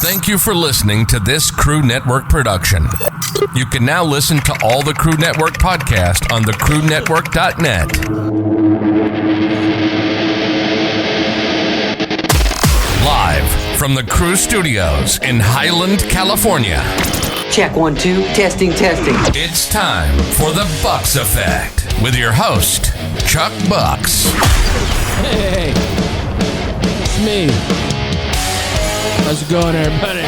Thank you for listening to this Crew Network production. You can now listen to all the Crew Network podcasts on thecrewnetwork.net. Live from the Crew Studios in Highland, California. Check 1, 2, testing. It's time for the Bux Effect with your host, Chuck Bux. Hey, it's me. How's it going, everybody?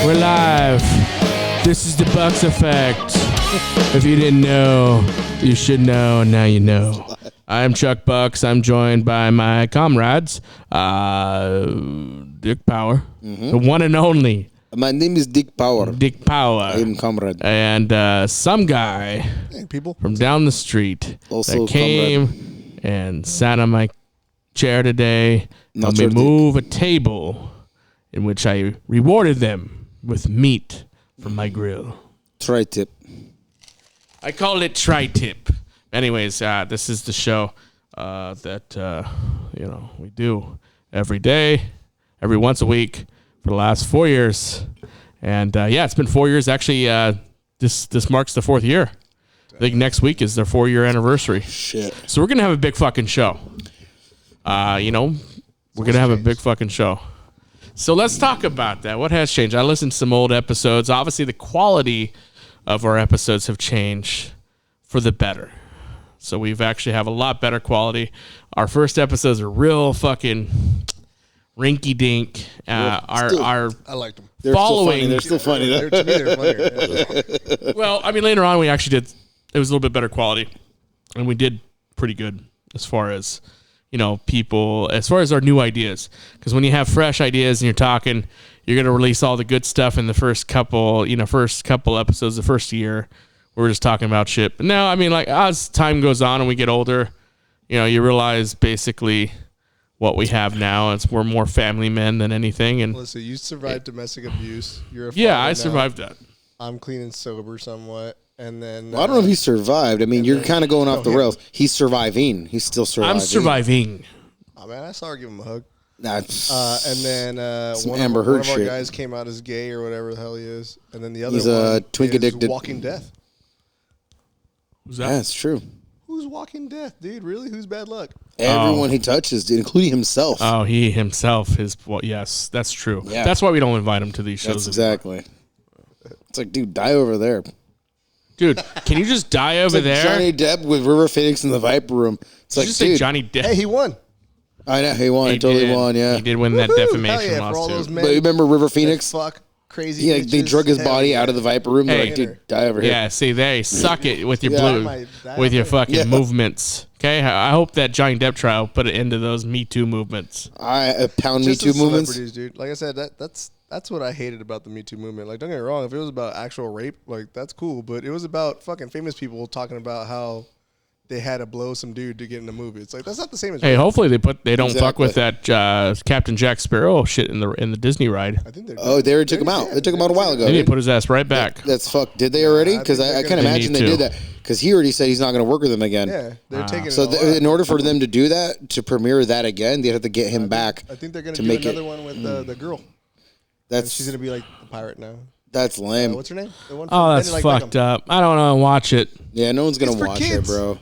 We're live. This is the Bux Effect. If you didn't know, you should know, and now you know. I'm Chuck Bux. I'm joined by my comrades, Dick Power, the one and only. My name is Dick Power. Dick Power. I am comrade. And some guy from down the street Also that came and sat on my chair today. Helped me move a table in which I rewarded them with meat from my grill. Tri-tip. I called it tri-tip. Anyways, this is the show that we do every day, every once a week for the last 4 years. And it's been 4 years. Actually, this marks the 4th year. I think next week is their 4-year anniversary. Shit. So we're going to have a big fucking show. We're going to have a big fucking show. So let's talk about that. What has changed? I listened to some old episodes. Obviously, the quality of our episodes have changed for the better. So we've actually have a lot better quality. Our first episodes are real fucking rinky-dink. I liked them. They're still funny. To me, they're funnier. Well, I mean, later on, we actually did. It was a little bit better quality, and we did pretty good as far as people, as far as our new ideas. Because when you have fresh ideas and you're talking, you're gonna release all the good stuff in the first couple episodes, the first year. We're just talking about shit. But now, I mean, like as time goes on and we get older, you realize basically what we have now. We're more family men than anything. And listen, you survived domestic abuse. You're a father I now. survived that. I'm clean and sober somewhat, and then Well, I don't know if he survived. I mean, you're kind of going off the rails. He's surviving. He's still surviving. I'm surviving. Oh man, I saw her give him a hug. That's And then some one Amber of Heard our shit. guys came out as gay or whatever the hell he is, and then the other He's one twink is addicted. Walking Death. Who's that? Yeah, it's true. Who's Walking Death, dude? Really? Who's bad luck? Everyone he touches, including himself. Oh, he himself is. Well, yes, that's true. Yeah. That's why we don't invite him to these shows. That's exactly. It's like, dude, die over there. Dude, can you just die over It's like there? Johnny Depp with River Phoenix in the Viper Room. It's Did like, you just say dude, Johnny Depp? Hey, he won. I know he won. He totally did. won. Yeah. He did win that Woohoo! Hell defamation yeah, for all those lawsuit. men But you remember River that Phoenix? fuck crazy. Yeah, they bitches. drug his Hell body yeah. out of the Viper Room. They're Hey. like, dude, die over here. Yeah, see, they suck it with your Yeah. with your fucking Yeah. movements. Okay, I hope that Johnny Depp trial put an end to those Me Too movements. I pound Me Just Too as movements. celebrities, dude. Like I said, that's what I hated about the Me Too movement. Like, don't get me wrong, if it was about actual rape, like that's cool. But it was about fucking famous people talking about how they had to blow some dude to get in the movie. It's like that's not the same as Hey, rape. hopefully they don't fuck Exactly. with that Captain Jack Sparrow shit in the Disney ride. I think they're Oh, they already took him out. They took him out a while ago. They need to dude. put his ass right back. That's fuck. Did they already? I Because think I they're can't gonna- imagine They they need did to. that. Because he already said he's not going to work with them again. Yeah, they're taking So it all out. in order for them to do that, to premiere that again, they have to get him back. I think they're going to to do make another it. one with the girl. And That's she's going to be like the pirate now. that's lame. What's her name? The one Oh, from that's Bending Like fucked Beckham. up. I don't know. Watch it. Yeah, no one's gonna It's for watch it, kids. bro.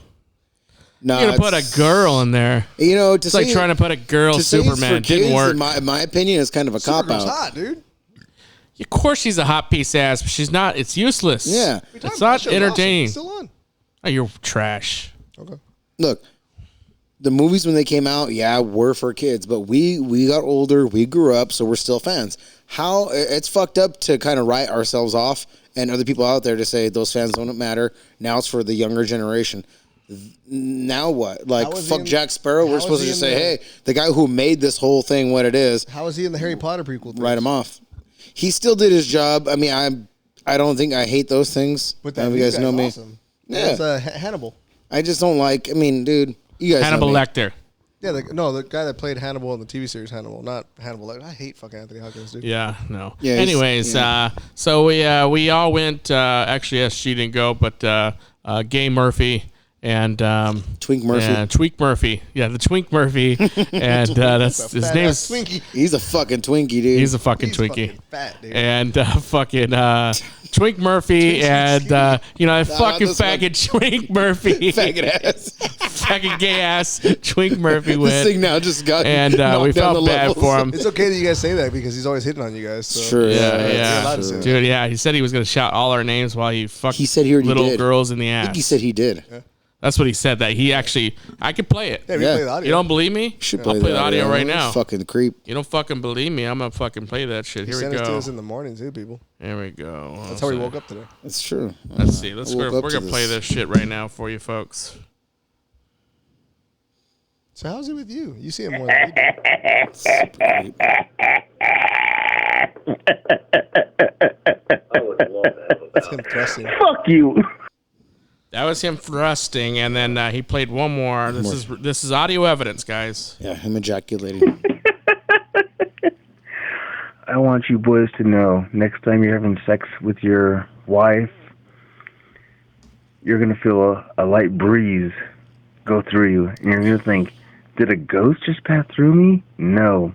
No, You're gonna put a girl in there. to It's like trying to put a girl to say it's Superman. for It didn't kids, work. in my opinion, is kind of a cop Supergirl's out. hot, dude. Of course, she's a hot piece of ass, but she's not. It's useless. Yeah. It's not That show's entertaining. Awesome. It's still on. Oh, you're trash. Okay. Look, the movies when they came out, were for kids, but we got older, we grew up, so we're still fans. How it's fucked up to kind of write ourselves off and other people out there to say those fans don't matter. Now it's for the younger generation. Now what? Like, How was he fuck in- Jack Sparrow. how We're was supposed to he just in say, the- hey, the guy who made this whole thing what it is, How is he in the Harry Potter prequel? things? write him off. He still did his job. I mean, I don't think I hate those things. But that you guys know me. Awesome. Yeah. It's Hannibal. I just don't like. I mean, dude, you guys Hannibal know me. Lecter. Yeah, the guy that played Hannibal in the TV series Hannibal, not Hannibal. I hate fucking Anthony Hopkins, dude. Yeah, no. Yeah, he's- Anyways, yeah. So we all went. Actually, yes, she didn't go, but Gay Murphy And Twink Murphy. Yeah, Twink Murphy. Yeah, the Twink Murphy. And that's his name is Twinkie. He's a fucking Twinkie, dude. He's a fucking He's Twinkie. fucking fat, dude. And fucking Twink Murphy and fucking this one. faggot Twink Murphy. faggot ass. Fucking gay ass Twink Murphy This went. thing now just got And knocked we down felt the bad levels. for him. It's okay that you guys say that because he's always hitting on you guys. So. Sure. Yeah, allowed to say yeah. that. Dude, yeah. He said he was going to shout all our names while he fucked He said he already little did. girls in the I ass. think he said he did. That's what he said. That he actually, I could play it. Yeah, we Yeah. play the audio. You don't believe me? Should I'll play the audio right It's now. Fucking creep. You don't fucking believe me? I'm gonna fucking play that shit. He Here we sent it to go. us in the morning too, people. Here we go. That's how we woke up today. That's true. Let's see. Let's I woke we're up gonna to play this shit right now for you folks. So how's it with you? You see him more than we do. That's him thrusting. Fuck you. That was him thrusting, and then he played one more. This is audio evidence, guys. Yeah, him ejaculating. I want you boys to know, next time you're having sex with your wife, you're going to feel a light breeze go through you. And you're going to think, did a ghost just pass through me? No.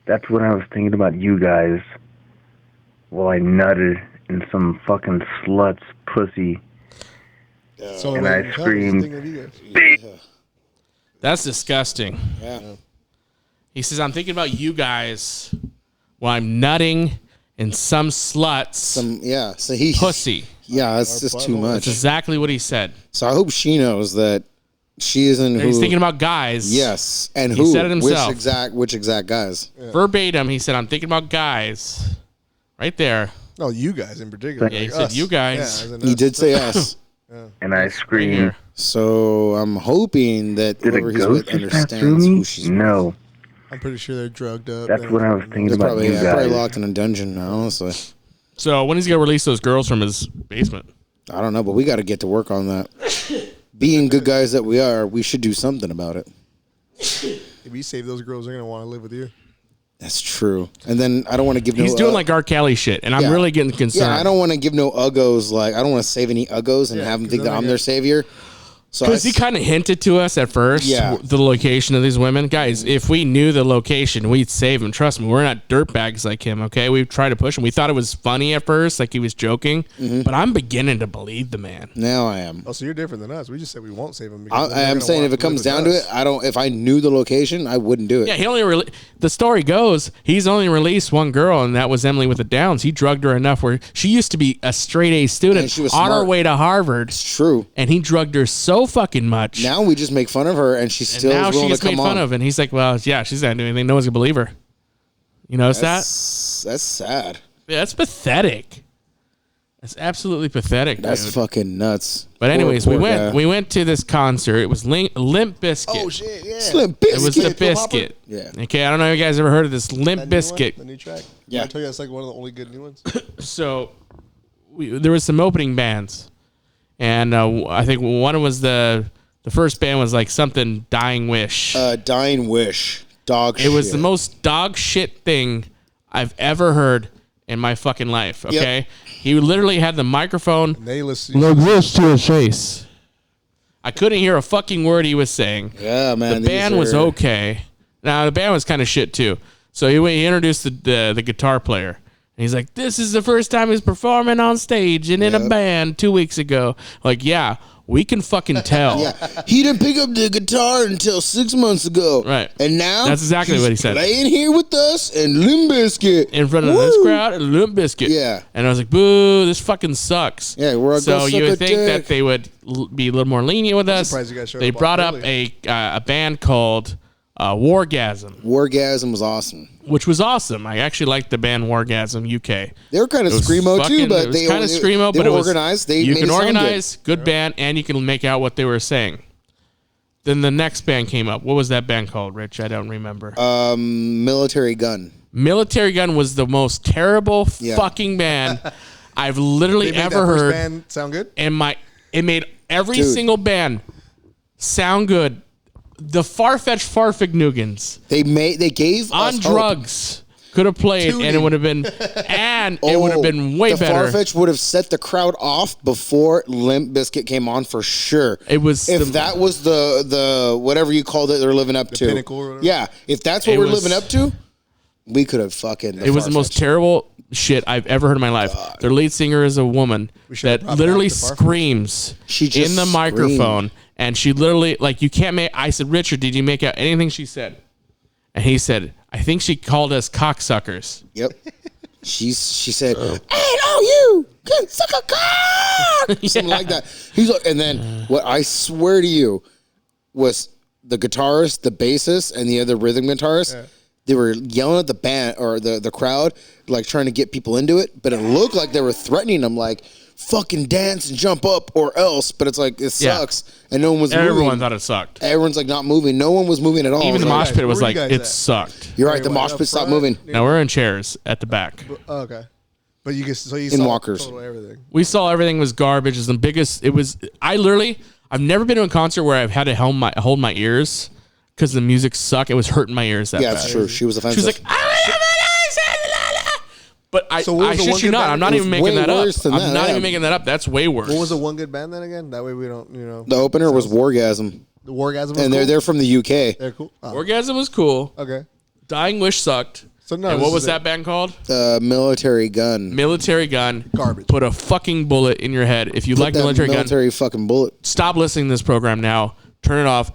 That's what I was thinking about you guys while I nutted in some fucking slut's pussy. So And I screamed, That's disgusting. Yeah. He says, "I'm thinking about you guys while I'm nutting in some slut's So he pussy." Yeah, that's just too That's much. exactly what he said. So I hope she knows that she isn't And who. he's thinking about guys. Yes, and He who? said it himself. Which exact guys? Verbatim, he said, "I'm thinking about guys." Right there. No, you guys in particular. Yeah, he like said us. you guys. Yeah, as in He us. did say us. and I Right screamed, here. So I'm hoping that did a whoever he's with ghost just pass through understands me? who she's. No. I'm pretty sure they're drugged up. That's what I was thinking They're about probably, you probably guys. locked in a dungeon now, honestly. So when is he gonna release those girls from his basement? I don't know, but we got to get to work on that. Being good guys that we are, we should do something about it. If you save those girls, they're gonna want to live with you. That's true. And then I don't want to give He's no. doing like R. Kelly shit, and I'm yeah. really getting concerned. Yeah, I don't want to give no uggos. Like I don't want to save any uggos and Yeah, have them 'cause think then that I'm they their get- savior. So Because he kind of hinted to us at first, Yeah. the location of these women. Guys, if we knew the location, we'd save him. Trust me, we're not dirtbags like him, okay? We tried to push him. We thought it was funny at first, like he was joking, Mm-hmm. but I'm beginning to believe the man. now I am. Oh, so you're different than us. We just said we won't save them. because I am saying if it comes down to it, I don't. If I knew the location, I wouldn't do it. Yeah, he only the story goes, he's only released one girl, and that was Emily with the Downs. He drugged her enough where she used to be a straight A student And she was on her smart. way to Harvard, It's true. and he drugged her so fucking much. Now we just make fun of her, and she and still now is she willing gets to made come fun on. of, and he's like, well, yeah, she's not doing anything. No one's going to believe her. You notice that? That's sad. Yeah, that's pathetic. That's absolutely pathetic, That's dude. fucking nuts. But anyways, Poor we guy. went to this concert. It was Limp Bizkit. Oh shit! Yeah. Slim It was the Biscuit. Phil Hopper? Biscuit. Yeah. Okay, I don't know if you guys ever heard of this Limp That new one? Bizkit. The new track. Yeah. I told you that's like one of the only good new ones. So there was some opening bands, and I think one was the first band was like something Dying Wish. Dying Wish. Dog shit. It was the most dog shit thing I've ever heard in my fucking life. Okay, he literally had the microphone They listen. like this to his face. I couldn't hear a fucking word he was saying. Yeah, man. The band was okay. Now the band was kind of shit too. So he introduced the guitar player, and he's like, "This is the first time he's performing on stage and in a band 2 weeks ago." Like, yeah, we can fucking tell. Yeah, he didn't pick up the guitar until 6 months ago. Right. And now That's exactly he's what he said. Playing here with us and Limp Bizkit In front of Woo! this crowd, and Limp Bizkit. Yeah. And I was like, "Boo! This fucking sucks." Yeah, we're so gonna you suck would a think that dick. they would be a little more lenient with us. surprised you guys showed They up brought up early. a band called Wargasm, Wargasm was awesome. which was awesome. I actually liked the band Wargasm UK. They were kind of It was screamo fucking- too, but it was they kind of screamo, they but it were was organized. They you made can it sound organize, good band, and you can make out what they were saying. Then the next band came up. What was that band called, Rich? I don't remember. good. Military Gun. Military Gun was the most terrible Yeah. fucking band I've literally They made ever that first heard. band sound good. And it made every Dude. single band sound good. The Farfetched Farfignuggins They gave on us hope. drugs could have played, and it Tuning. would have been, it would have been way the better. Farfetch would have set the crowd off before Limp Bizkit came on for sure. It was if that was the whatever you called it, they're living up to. pinnacle or whatever? Yeah, if that's what It we're was- living up to, we could have fucking. It was the most terrible shit I've ever heard in my life. Their lead singer is a woman should that have brought literally back the Farfetch. screams She just in the screamed. microphone, and she literally, like, you can't make. I said, Richard, did you make out anything she said? And he said, I think she called us cocksuckers. Yep. She said, "Ain't you can suck a cock," something like that. He's like, and then what I swear to you was the guitarist, the bassist, and the other rhythm guitarist. They were yelling at the band or the crowd, like trying to get people into it, but it looked like they were threatening them, like fucking dance and jump up or else. But it's like it Yeah. sucks, and no one was Everyone moving. thought it sucked. Everyone's like not moving. No one was moving at all. Even the I was mosh like, pit was where you like, guys it at? sucked. You're right. The Wait, mosh up pit stopped front? moving. Now we're in chairs at the back. Oh, okay. But you saw In walkers. total everything. We saw everything was garbage. It was the biggest. It was. I've never been to a concert where I've had to hold my ears because the music sucked. It was hurting my ears that Yeah, bad. it's true. She was She offensive. was like, but So what was I the shit one you good not. band? I'm not It even was making way that up. worse than I'm that, not yeah. even making that up. That's way worse. What was the one good band then again? That way we don't, the opener was Wargasm, the Wargasm. and they're from the UK. They're cool. Oh, Orgasm was cool. okay. Dying Wish sucked. So no, And this what is was it. that band called? Military Gun. Military Gun. Garbage. Put a fucking bullet in your head. If you Put like that Military Gun, military fucking bullet. stop listening to this program now. Turn it off.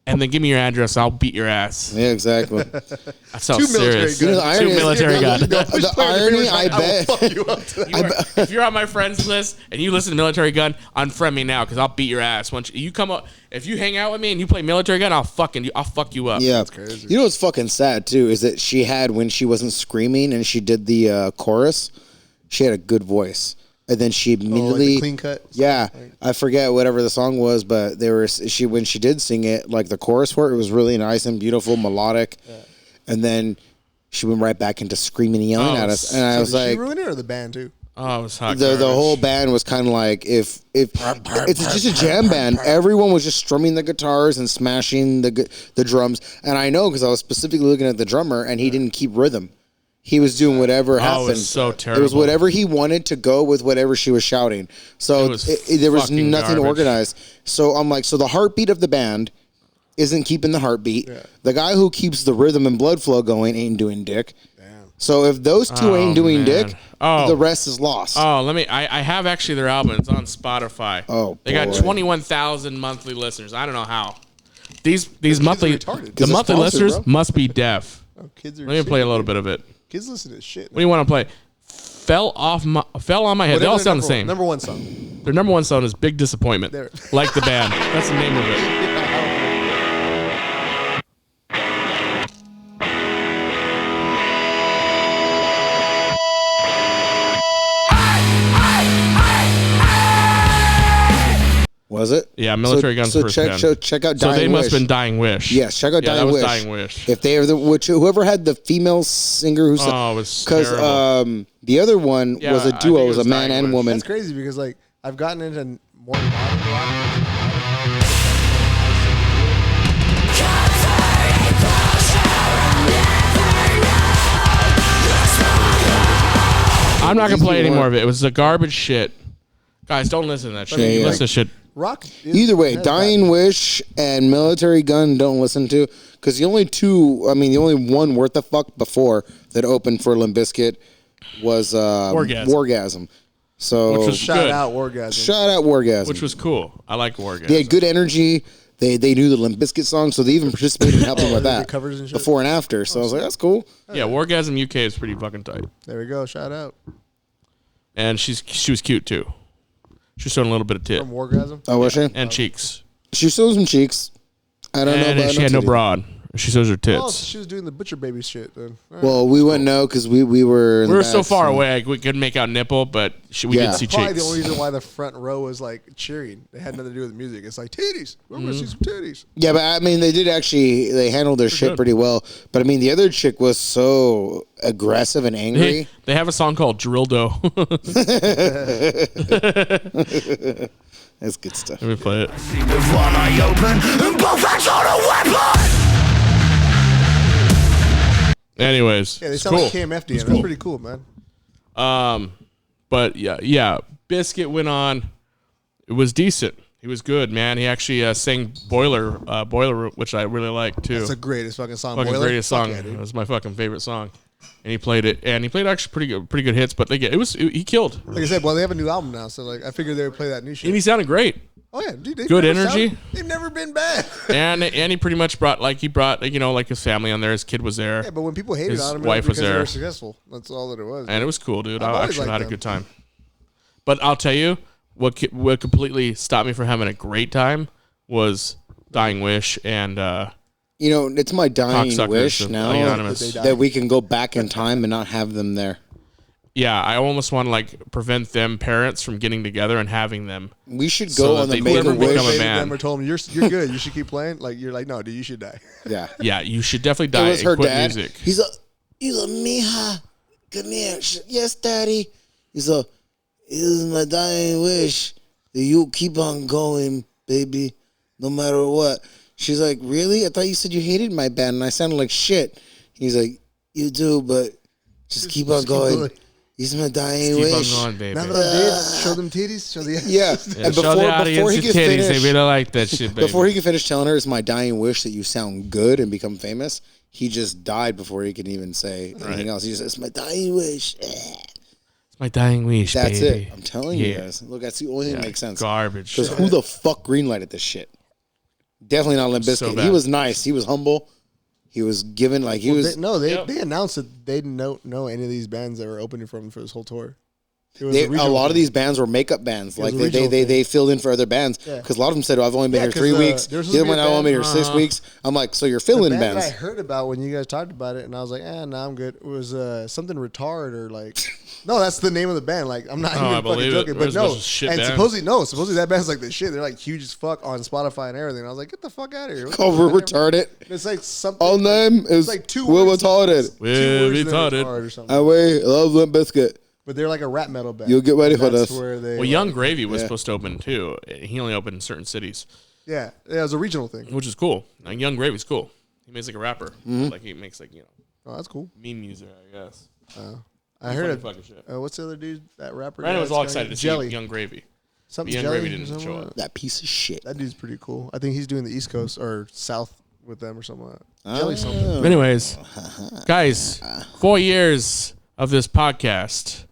And then give me your address. I'll beat your ass. Yeah, exactly. That's how Two military serious. guns. You know, the Two irony is- military gun. The irony, I bet. You up to that. You are- if you're on my friends list and you listen to Military Gun, unfriend me now because I'll beat your ass. Once you come up, if you hang out with me and you play Military Gun, I'll fuck you up. Yeah, crazy. you know what's fucking sad too is that she had when she wasn't screaming and she did the chorus, she had a good voice, and then she Oh, like immediately the clean cut. Yeah, I forget whatever the song was, but when she did sing it, like the chorus for it was really nice and beautiful, melodic, and then she went right back into screaming and yelling at us, and I was Did like, she ruin it or the band too? Oh, it was hot. the garbage. whole band was kind of like if it's just a jam band, everyone was just strumming the guitars and smashing the drums, and I know because I was specifically looking at the drummer and he didn't keep rhythm. He was doing whatever happened. it was so It was terrible. whatever he wanted to go with whatever she was shouting. So It was there was fucking nothing garbage. organized. So I'm like, so the heartbeat of the band isn't keeping the heartbeat. The guy who keeps the rhythm and blood flow going ain't doing dick. So if those two ain't doing man. dick, Oh. the rest is lost. Oh, I have actually their album. It's on Spotify. Oh, they got boy. 21,000 monthly listeners. I don't know how. These monthly retarded. the 'Cause monthly it's sponsored, listeners bro. must be deaf. Oh, kids are. Let me play a little bit of it. Kids listen to shit. What do you want to play? Fell on my head. They all sound the same. Number one song. Their number one song is Big Disappointment. There. Like the band. That's the name of it. Was it? Yeah, Military Gun's so first check, band. So check out So Dying they must Wish. have been Dying Wish. Yes, check out Yeah, Dying that was Wish. Dying Wish. If they are whoever had the female singer who Oh, it was because terrible. the other one Yeah, was a I duo, think it it was a was man Dying and Wish. woman. That's crazy because like I've gotten into more modern rock. I'm not gonna play any more. more of it. It was a garbage shit. Guys, don't listen to that shit. Yeah, You yeah. listen to shit. Rock. Either way, has Dying that. Wish and Military Gun don't listen to because the only one worth the fuck before that opened for Limp Bizkit was Wargasm. So Which was Shout good. out Wargasm. shout out Wargasm. Which was cool. I like Wargasm. They had good energy. They knew the Limp Bizkit song, so they even participated in helping with they that did covers and shit? before and after. So I was like, that's cool. Yeah, Wargasm UK is pretty fucking tight. There we go. Shout out And she was cute too. She was showing a little bit of tit from Wargasm. Oh, was she? and cheeks. She showed some cheeks. I don't know. And About she had no titties. broad. She shows her Oh, tits. so she was doing the butcher baby shit then. All right. Well, we wouldn't know because we were. In We the were so back, far away, we couldn't make out nipple, but we Yeah. did see Probably cheeks. the only reason why the front row was like cheering. It had nothing to do with the music. It's like titties. We're gonna see some titties. Yeah, but I mean, they handled their shit good. pretty well. But I mean, the other chick was so aggressive and angry. They have a song called Drildo. That's good stuff. Let me play it. Anyways, Yeah, they it's sound cool. like KMFDM. It's That's pretty cool, man. But yeah, Biscuit went on. It was decent. He was good, man. He actually sang Boiler Room, which I really like too. That's the greatest fucking song. Fucking Boiler? greatest Fuck song. yeah, dude. It was my fucking favorite song, and he played it. And he played actually pretty good hits. But he killed. Like I said, well, they have a new album now, so like I figured they would play that new shit. And he sounded great. Oh yeah, dude, Good energy. They've never been bad. and he pretty much brought like his family on there. His kid was there. Yeah, but when people hated His on him, wife it was because they there. were successful. That's all that it was. And it was cool, dude. I've I always actually liked had a them. good time. But I'll tell you, what completely stopped me from having a great time was Dying Wish and You know, it's my dying Cocksuckers wish of now Anonymous. that we can go back in time and not have them there. Yeah, I almost want to like prevent them parents from getting together and having them. We should So go that on the they Make a never become Wish. a Hated man. them or told them you're good. You should keep playing. Like you're like, no, dude, you should die. Yeah. Yeah, you should definitely die It was and her quit dad. music. He's a mija. Come here. Yes, daddy. He's a, it is my dying wish that you keep on going, baby, no matter what. She's like, really? I thought you said you hated my band and I sounded like shit. He's like, you do, but just keep on going. He's my dying Keep wish. on going, baby. Now that I'm dead, show them titties. Show the Yeah. Yeah, And show the audience before he your can titties. finish, They really like that shit, baby. before he can finish telling her it's my dying wish that you sound good and become famous, he just died before he could even say anything else. He just, it's my dying wish. It's my dying wish, That's baby. it. I'm telling you Yeah. guys. Look, that's the only thing Yeah, that makes sense. garbage. Because who the fuck greenlighted this shit? Definitely not Limp So Bizkit. bad. He was nice. He was humble. He was given like he was. They announced that they didn't know any of these bands that were opening for them for this whole tour. It was A regional lot of thing. these bands were makeup bands. Like was a they regional they filled in for other bands Yeah. because a lot of them said, oh, "I've only been Yeah, here 3 'cause, weeks." there was The other one, supposed to be "I a only been here band, 6 weeks." I'm like, "So you're The filling band bands?" that I heard about when you guys talked about it, and I was like, no, I'm good. It was something retard or like, no, that's the name of the band. Like, I'm not Oh, I even fucking believe it. joking, It but was no. a bunch of shit And band. supposedly that band's like the shit. They're like huge as fuck on Spotify and everything. I was like, get the fuck out of here. What the Called we're fuck? retarded. It's like something. All name is like two we're words. retarded. We're two words and then retarded. retard or something. I love Limp Bizkit. But they're like a rap metal band. You'll get ready And for that's this. Where they, Well, Young Gravy was Yeah. supposed to open too. He only opened in certain cities, Yeah, it was a regional thing. which is cool. Now, Young Gravy's cool. He makes like a rapper. Mm-hmm. Like he makes like Oh, that's cool. meme music, I guess. I heard it. Fucking shit. What's the other dude? That rapper. Brandon guy was all that's excited to Jelly. see Young Gravy. Something Young Jelly Gravy or didn't something show like up. That piece of shit. That dude's pretty cool. I think he's doing the East Coast or South with them or something like that. Jelly something. But anyways, guys, 4 years of this podcast.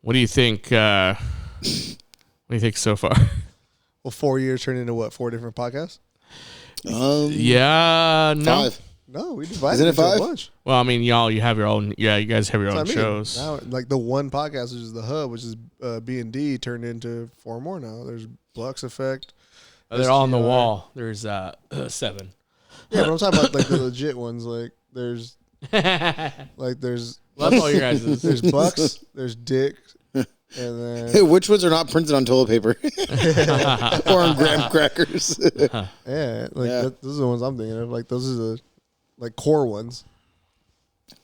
What do you think? What do you think so far? Well, 4 years turned into what? 4 different podcasts? Yeah, no. 5. No, we divided Isn't it into a 5? bunch. Well, I mean, y'all, you have your own. Yeah, you guys have your own That's what I mean. shows. Now, like the one podcast, which is the hub, which is B&D, turned into 4 more now. There's Bux Effect. They're all on the STR. wall. There's 7. Yeah, but I'm talking about like the legit ones. Like there's there's Well, that's all you guys is. there's Bucks, there's Dick, and then Which ones are not printed on toilet paper or on graham crackers? yeah, like Yeah. those are the ones I'm thinking of. Like those are the like core ones.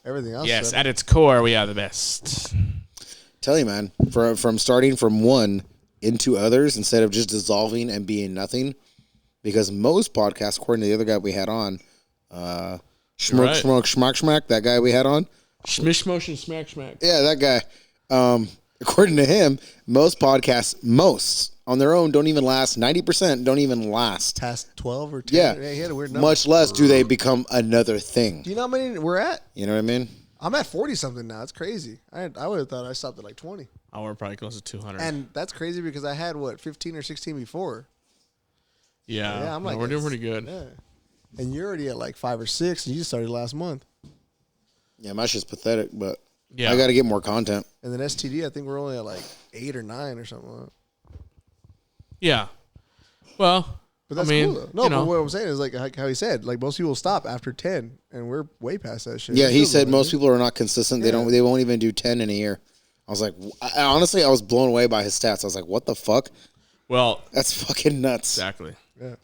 Everything else. Yes, seven. at its core, we are the best. Tell you, man, from starting from one into others instead of just dissolving and being nothing, because most podcasts, according to the other guy we had on, Schmack, that guy we had on, Schmish motion smack smack. yeah, that guy. According to him, most podcasts, on their own, don't even last. 90% don't even last. past 12 or 10. Yeah, He had a weird number. much less do they become another thing. Do you know how many we're at? You know what I mean? I'm at 40 something now. It's crazy. I would have thought I stopped at like 20. Oh, we're probably close to 200. And that's crazy because I had what 15 or 16 before. yeah, I'm no, like we're doing it's- pretty good. Yeah. And you're already at like 5 or 6 and you just started last month. Yeah, my shit's pathetic, but Yeah, I got to get more content. And then STD, I think we're only at like 8 or 9 or something like that. yeah. Well, But that's I mean, cool though. No, you know. but what I'm saying is like how he said, like most people stop after 10 and we're way past that shit. Yeah, We're he still said going, most dude. people are not consistent. They Yeah. they won't even do 10 in a year. I was like, honestly, I was blown away by his stats. I was like, what the fuck? well, That's fucking nuts. exactly. Yeah.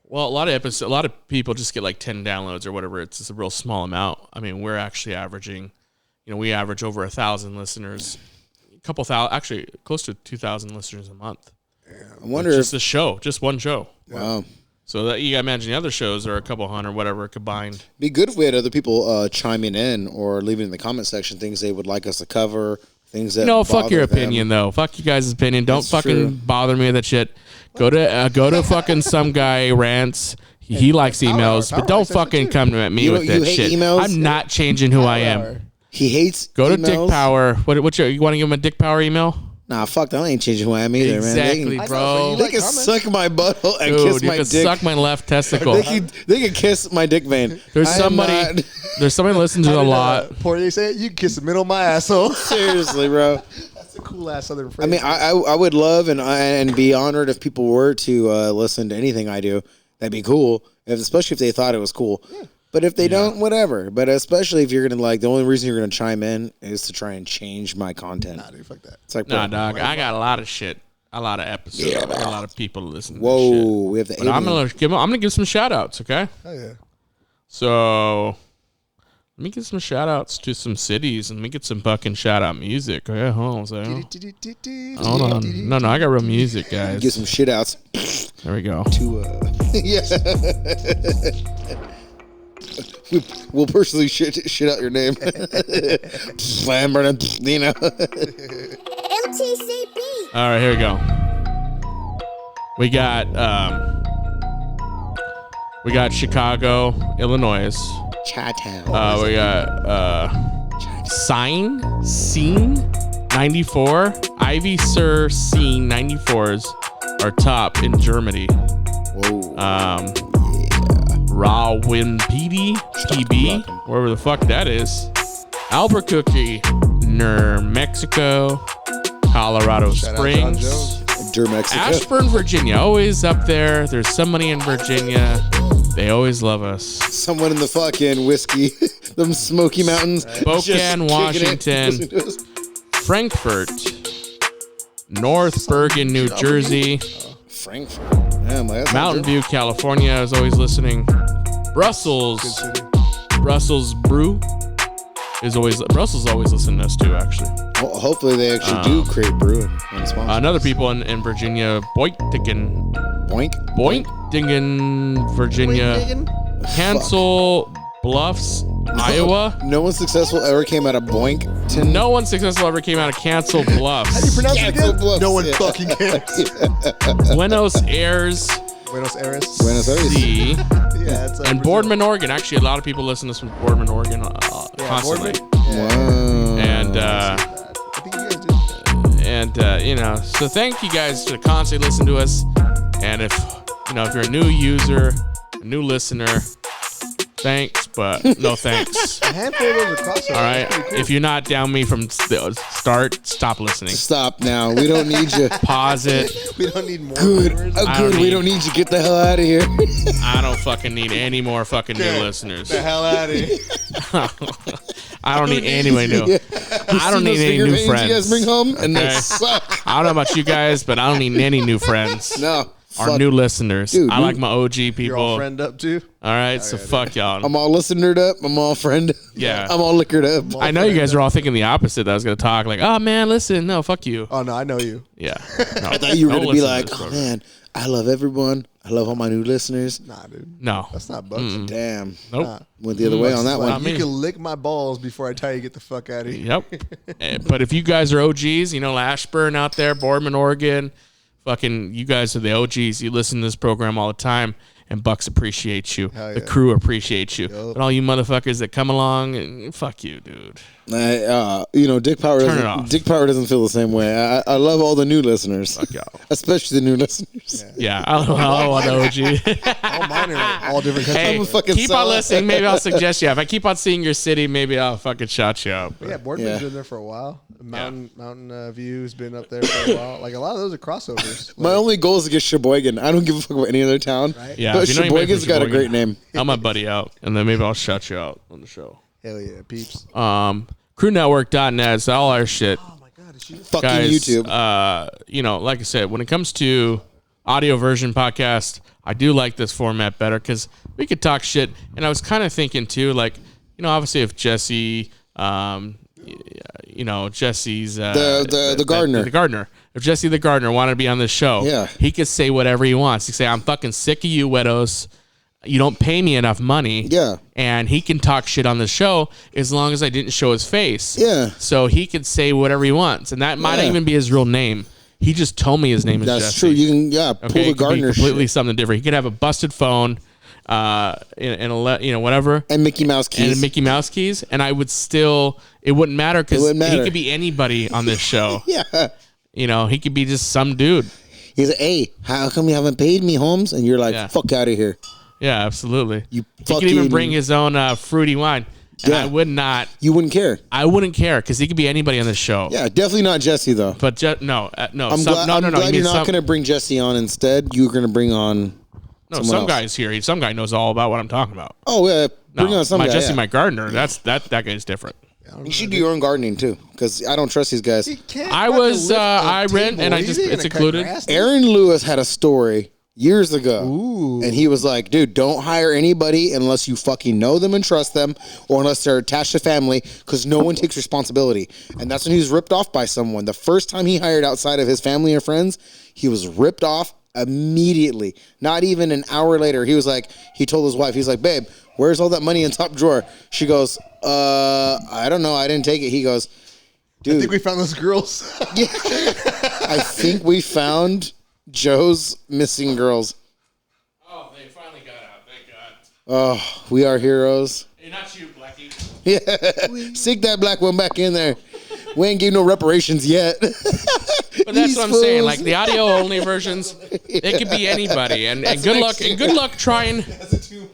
Well, a lot of people just get like 10 downloads or whatever. It's just a real small amount. I mean, we're actually averaging, we average over 1,000 listeners, a couple thousand, actually close to 2,000 listeners a month. I wonder Just if, the show, just one show. wow. So that you gotta imagine the other shows are a couple hundred, whatever, combined. Be good if we had other people chiming in or leaving in the comment section things they would like us to cover, things that Fuck your bother opinion them. though. Fuck you guys' opinion. Don't That's fucking true. bother me with that shit. Go to fucking some guy rants. He likes emails, Power but don't likes that shit fucking too. come at me You with know, you that hate shit. emails? I'm not changing who I am. He hates Go to emails. Dick Power. What's your? You want to give him a Dick Power email? Nah, fuck that. I ain't changing who I am either, Exactly, man. bro. They can suck my butthole and Dude, kiss you my can dick. suck my left testicle. They can kiss my dick vein. There's I am somebody. not- There's somebody listens to it a lot. Poirier say it. You can kiss the middle of my asshole. Seriously, bro. That's a cool ass Southern phrase. I mean, I would love and be honored if people were to listen to anything I do. That'd be cool, especially if they thought it was cool. But if they don't, whatever. But especially if you're gonna the only reason you're gonna chime in is to try and change my content. Nah, dude, fuck that. It's like, Nah, bro, dog. I got a lot of shit. A lot of episodes. I got a lot of people to listen to whoa, this shit. we have the. But I'm alien. gonna give some shout outs, okay? Oh yeah. So let me give some shout outs to some cities and let me get some fucking shout out music. Okay, hold on a second. Hold on. No, I got real music, guys. Get some shit outs There we go. to yeah. We'll personally shit out your name. Slam, you know. MTCB. All right, here we go. We got Chicago, Illinois. Chi-town. We got Scene 94. Ivy Sir Scene 94s are top in Germany. Whoa. Rawinpedi PB, wherever the fuck that is. Albuquerque, New Mexico, Colorado Shout out John Springs, Jones. Dur Mexico. Ashburn, Virginia, always up there. There's somebody in Virginia. They always love us. Someone in the fucking whiskey, them Smoky Mountains. Spokane, just kicking it. Washington. Listen to us. Frankfurt, North Bergen, New Jersey, Frankfurt. Damn, that's Mountain not View, California is always listening. Brussels, Brussels Brew is always listening to us too. Actually, Well, hopefully they actually do create brew and sponsor. another people in Virginia, Boynton, Boink. Virginia, Cancel Bluffs, Iowa. No one successful ever came out of Boinkton. No one successful ever came out of Cancel Bluffs. How do you pronounce it Cancel again? Bluffs, No one yeah. fucking cares. Buenos Aires, Buenos Aires. Buenos Aires. C, Yeah, it's and Boardman, Oregon. Actually, a lot of people listen to this from Boardman, Oregon, constantly. Wow. And I think you guys do. you know, so thank you guys for constantly listening to us. And if you're a new user, a new listener, thanks, but no thanks. A handful of those are crossovers. All right. That's pretty cool. If you're not down me from the start, stop listening. Stop now. We don't need you. Pause it. We don't need more Good. viewers. I Good. don't We need- don't need you. Get the hell out of here. I don't fucking need any more fucking new listeners. the hell out of here. I don't need anyone new. Yeah. I don't See need those any finger new veins friends. you guys bring home, and they Okay. suck. I don't know about you guys, but I don't need any new friends. No. Our Fuck. new listeners. Dude, I like my OG people. You're all friend up too. All right, so fuck y'all. I'm all listenered up. I'm all friend. Yeah. I'm all liquored up. I know you guys are all thinking the opposite. That I was gonna talk like, oh man, listen, no, fuck you. Oh no, I know you. Yeah. No, I thought you were don't going to be listen like, this oh program. man, I love everyone. I love all my new listeners. Nah, dude. No. That's not Bux. Damn. Nope. Went the other way on that Not one. me. You can lick my balls before I tell you to get the fuck out of here. Yep. But if you guys are OGs, Ashburn out there, Boardman, Oregon, fucking, you guys are the OGs. You listen to this program all the time, and Bucks appreciates you. Hell The yeah. crew appreciates you. Yup. But all you motherfuckers that come along, fuck you, dude. Dick Power Turn it doesn't. off. Dick Power doesn't feel the same way. I love all the new listeners, Fuck y'all. especially the new listeners. Yeah, I don't know, OG. All mine are all different countries. Hey, I'm a fucking keep on solid. listening. Maybe I'll suggest you. If I keep on seeing your city, maybe I'll fucking shout you out. Yeah, Boardman's Yeah. been there for a while. Mountain View's been up there for a while. Like a lot of those are crossovers. My only goal is to get Sheboygan. I don't give a fuck about any other town. Yeah, but if you know anybody Sheboygan's from got a Sheboygan, great name. Help my buddy out, and then maybe I'll shout you out on the show. Hell yeah, peeps. CrewNetwork.net is all our shit. Oh my god, is she? Fucking Guys, YouTube. Like I said, when it comes to audio version podcast, I do like this format better because we could talk shit. And I was kind of thinking too, like, obviously if Jesse, Jesse's the gardener. The gardener. If Jesse the gardener wanted to be on this show, he could say whatever he wants. He could say, "I'm fucking sick of you, widows. You don't pay me enough money." Yeah. And he can talk shit on the show as long as I didn't show his face. Yeah. So he could say whatever he wants, and that might not even be his real name. He just told me his name is Jesse. That's true. You can pull the gardener completely shit. something different. He could have a busted phone, whatever, and Mickey Mouse keys, and I would still. It wouldn't matter because he could be anybody on this show. Yeah. He could be just some dude. He's like, "Hey, how come you haven't paid me, Holmes?" And you're like, "Fuck out of here." Yeah, absolutely. He could even bring his own fruity wine. And I would not. You wouldn't care. I wouldn't care because he could be anybody on this show. Yeah, definitely not Jesse though. But no. I'm glad you're not going to bring Jesse on. Instead, you're going to bring on. Some guy's here. Some guy knows all about what I'm talking about. Oh yeah, bring on some guy. Jesse, my gardener. That guy's different. You should do your own gardening too, because I don't trust these guys. I rent and it's included. Aaron Lewis had a story years ago, and he was like, "Dude, don't hire anybody unless you fucking know them and trust them, or unless they're attached to family, because no one takes responsibility." And that's when he was ripped off by someone. The first time he hired outside of his family or friends, he was ripped off immediately. Not even an hour later, he told his wife, he's like, "Babe, where's all that money in top drawer?" She goes, I don't know. I didn't take it. He goes, "Dude, I think we found those girls." Yeah. I think we found Joe's missing girls. Oh, they finally got out. Thank God. Oh, we are heroes. Hey, not you, Blackie. Yeah. Stick that black one back in there. We ain't give no reparations yet. But that's what I'm saying. Like the audio only versions, it could be anybody. And good luck trying. That's 2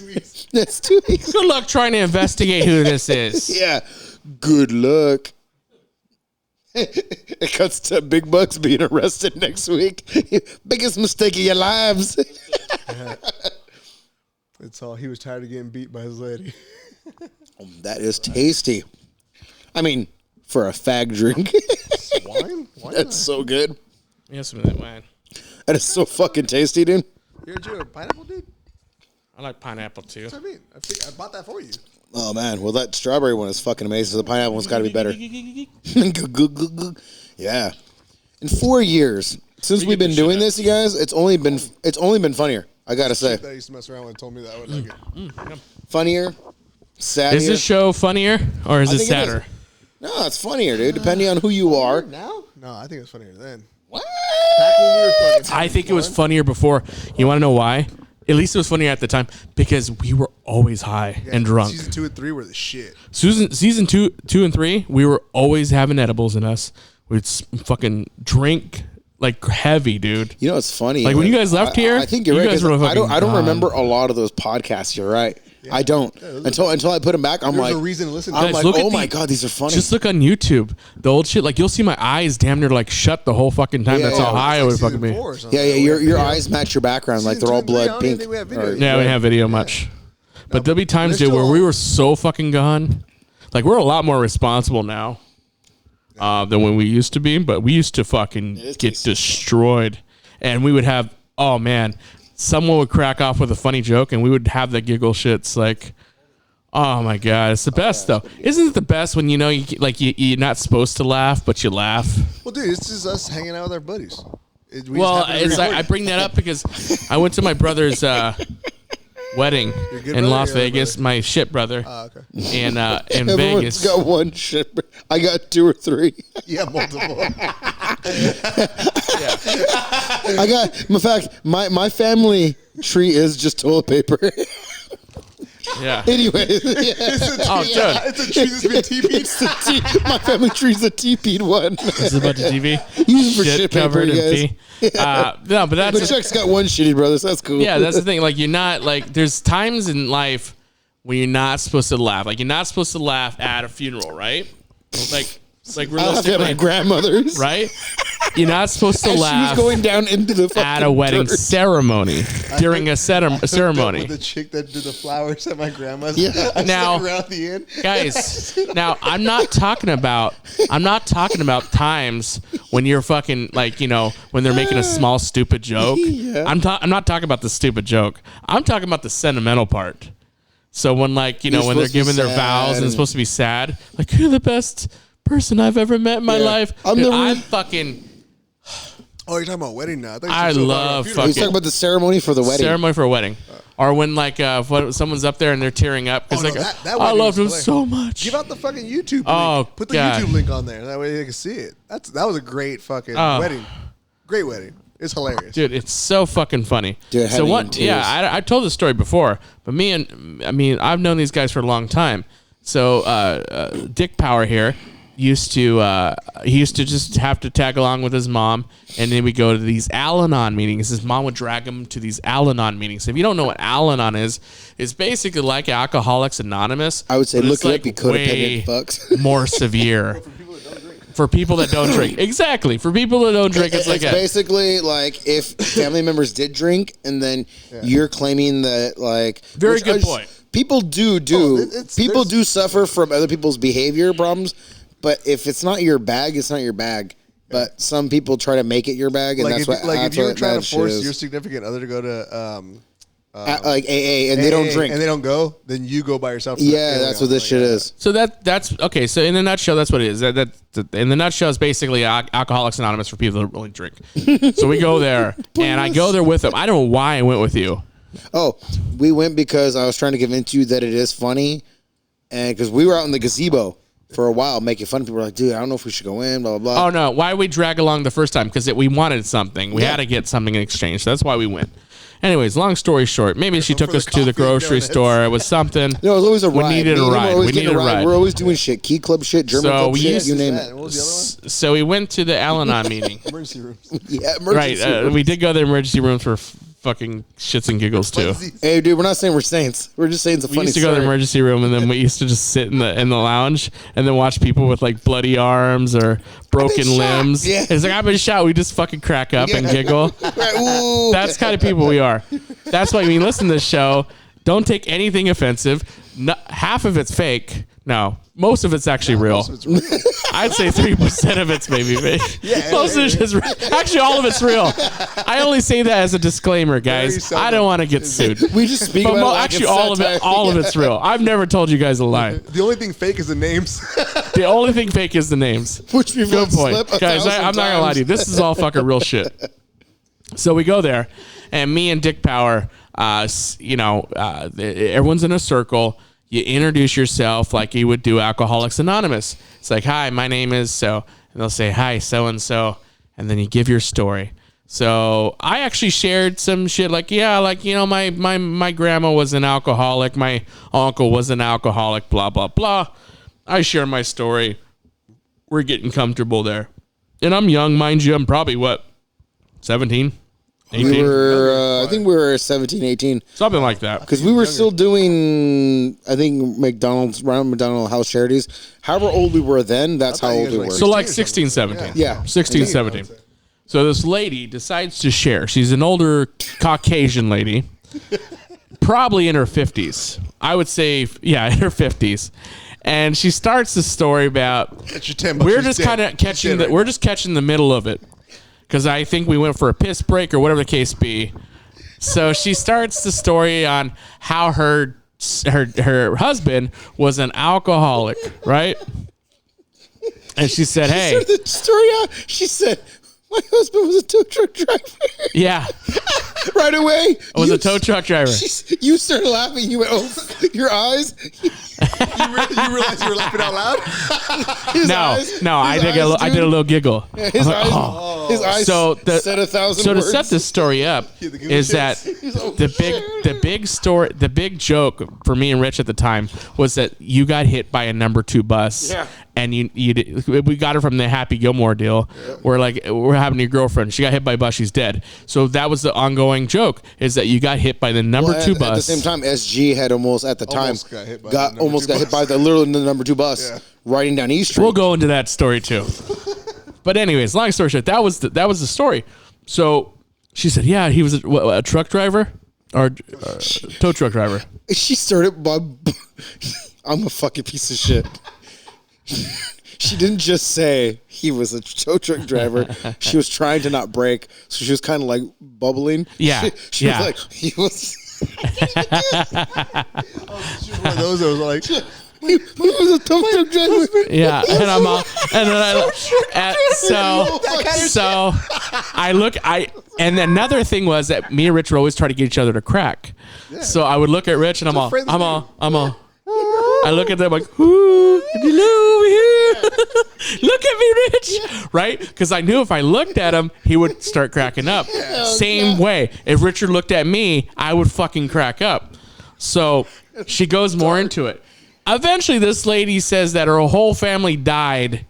weeks. That's 2 weeks. Good luck trying to investigate who this is. Yeah. Good luck. It cuts to Big Bucks being arrested next week. Biggest mistake of your lives. It's all he was tired of getting beat by his lady. That is tasty. I mean, for a fag drink. Wine? Why That's not? so good. Yeah, some of that wine. That is so fucking tasty, dude. You're a pineapple dude? I like pineapple too. That's what I mean. I bought that for you. Oh man, well that strawberry one is fucking amazing. So the pineapple one's got to be better. Yeah. In 4 years since we've been doing this, you guys, it's only been funnier. I gotta say, That used to mess around when told me that I would like it. funnier, sadder. Is this show funnier or is it think it sadder? No, it's funnier, dude. Depending on who you are. Now? No, I think it's funnier then. What? Back when we were fucking I think it was funnier before. You want to know why? At least it was funnier at the time because we were always high and drunk. Season 2 and 3 were the shit. Season two and 3, we were always having edibles in us. We'd fucking drink like heavy, dude. You know, it's funny. Like when you guys left here, I think you're you right. guys 'Cause were I don't fucking remember a lot of those podcasts. You're right. Yeah. I don't until I put them back. I'm There's like, a reason to listen to I'm them. like, Look at oh my god, these are funny. Just look on YouTube, the old shit. Like you'll see my eyes damn near like shut the whole fucking time. That's how high I would fucking be. Yeah. Your eyes match your background. Like they're all blood pink. Yeah, we didn't have video much. But there'll be times, dude, where we were so fucking gone. Like we're a lot more responsible now than when we used to be. But we used to fucking get destroyed, and we would have. Oh man, someone would crack off with a funny joke, and we would have the giggle shits like. Oh my god, it's the best though. Isn't it the best when you know you're not supposed to laugh, but you laugh? Well, dude, it's just us hanging out with our buddies. I bring that up because I went to my brother's wedding in Las Vegas. My shit brother, and in Everyone's Vegas. got one shit. I got 2 or 3. Yeah, multiple. I got. In fact, my family tree is just toilet paper. Yeah. Anyway, Oh, dude. It's a tree that's been TP'd. my family tree's a TP'd one. This is about the TV. Use it for Shit shit paper, covered in you guys. pee. No, but that's The Chuck's got one shitty brother, so that's cool. yeah, that's the thing. Like you're not like there's times in life when you're not supposed to laugh. Like you're not supposed to laugh at a funeral, right? Like I laughed at my realistically, grandmother's. right? You're not supposed to As laugh she was going down into the fucking at a wedding dirt. ceremony during a ceremony. With the chick that did the flowers at my grandma's. Yeah. I Now- stuck around the end. Guys, now I'm not talking about times when you're fucking like, you know, when they're making a small stupid joke. Yeah. I'm not talking about the stupid joke. I'm talking about the sentimental part. So when like, you know, You're when they're supposed to be giving their vows and sad it's supposed to be sad, like you're the best person I've ever met in my life. I'm fucking. Oh, you're talking about wedding now. I love fucking. He's talking about the ceremony for the wedding. Ceremony for a wedding. Or when someone's up there and they're tearing up because that I loved him hilarious. so much. Give out the fucking YouTube link. Oh, Put the God. YouTube link on there. That way they can see it. That was a great fucking wedding. Great wedding. It's hilarious. Dude, it's so fucking funny. Dude, so what? Yeah, I told this story before, but I've known these guys for a long time. So Dick Power here used to just have to tag along with his mom, and then we go to these Al-Anon meetings. His mom would drag him to these Al-Anon meetings. If you don't know what Al-Anon is, it's basically like Alcoholics Anonymous. I would say but look it's it like up. You could have way fucks. more severe. For people that don't drink. Exactly. For people that don't drink, it's like basically like if family members did drink and then you're claiming that like Very good point. People do suffer from other people's behavior problems, but if it's not your bag, it's not your bag. But some people try to make it your bag, and like that's if you were trying to force your significant other to go to like AA and they don't drink and they don't go, then you go by yourself. Yeah, that's what this shit is. So that's okay. So in a nutshell, that's what it is. That in the nutshell is basically Alcoholics Anonymous for people that only drink. So we go there, and I go there with them. I don't know why I went with you. Oh, we went because I was trying to convince you that it is funny, and because we were out in the gazebo for a while making fun of people. We're like, dude, I don't know if we should go in, blah, blah, blah. Oh, no. Why we drag along the first time? Because we wanted something. We had to get something in exchange. So that's why we went. Anyways, long story short, maybe she took us to the grocery store. It was something. No, it was always a ride. We needed a ride. We needed a ride. We're always doing shit. Key club shit, German club shit, you name it. What was the other one? So we went to the Al-Anon meeting. Emergency rooms. Yeah, emergency Right. rooms. We did go to the emergency rooms for fucking shits and giggles, too. Hey, dude, we're not saying we're saints. We're just saying it's a funny We used to go to the emergency room, and then we used to just sit in the lounge and then watch people with like bloody arms or broken limbs. Yeah. It's like, I've been shot. We just fucking crack up and giggle. Ooh. That's the kind of people we are. That's why when you listen to this show, don't take anything offensive. Half of it's fake. No, most of it's actually real. I'd say 3% of it's maybe fake. Most of it's just actually all of it's real. I only say that as a disclaimer, guys. I don't want to get sued. We just speak But about it like actually, it's all satire. of it's real. I've never told you guys a lie. The only thing fake is the names. The only thing fake is the names. Which we've Good let point, slip a guys. thousand I'm not gonna lie to you. times. This is all fucking real shit. So we go there, and me and Dick Power, everyone's in a circle. You introduce yourself like you would do Alcoholics Anonymous. It's like, hi, my name is so, and they'll say, hi, so and so, and then you give your story. So I actually shared some shit like, my grandma was an alcoholic, my uncle was an alcoholic, blah blah blah. I share my story. We're getting comfortable there, and I'm young, mind you. I'm probably 17, 18, We were, I think we were 17, 18. something like that. Because we were still doing, I think, McDonald's house charities. However old we were then, that's how thought you old guys we were were. like So like 16, 17. Yeah. 16, 17. So this lady decides to share. She's an older Caucasian lady, probably in her 50s. I would say, in her 50s. And she starts the story about we're just kind of catching we're just catching the middle of it because I think we went for a piss break or whatever the case be. So she starts the story on how her husband was an alcoholic, right? And she said, "Hey, She started the story out. She said, my husband was a tow truck driver. yeah, Right away. I was a tow truck driver." You started laughing. You went, oh, your eyes. You realize you were laughing out loud? I did a little giggle. His eyes So said 1,000 So to words. set this story up is that the big joke for me and Rich at the time was that you got hit by a number 2 bus. Yeah. And we got her from the Happy Gilmore deal where like we're having your girlfriend. She got hit by a bus. She's dead. So that was the ongoing joke is that you got hit by the number 2 bus. At the same time, SG had almost got hit by the literally the number 2 bus riding down East Street. We'll go into that story too. But anyways, long story short, that was the story. So she said, yeah, he was a truck driver or tow truck driver. She started by, I'm a fucking piece of shit. She didn't just say he was a tow truck driver. She was trying to not break, so she was kind of like bubbling. Yeah, she was like, he was. She was one of those that was like, He was a tough truck driver. Yeah, and I'm all, and then so I look, and another thing was that me and Rich would always try to get each other to crack. Yeah. So I would look at Rich and I'm all, I look at them like, ooh, hello over here. Look at me, Rich. Right? Because I knew if I looked at him, he would start cracking up. Same way. If Richard looked at me, I would fucking crack up. So she goes more into it. Eventually, this lady says that her whole family died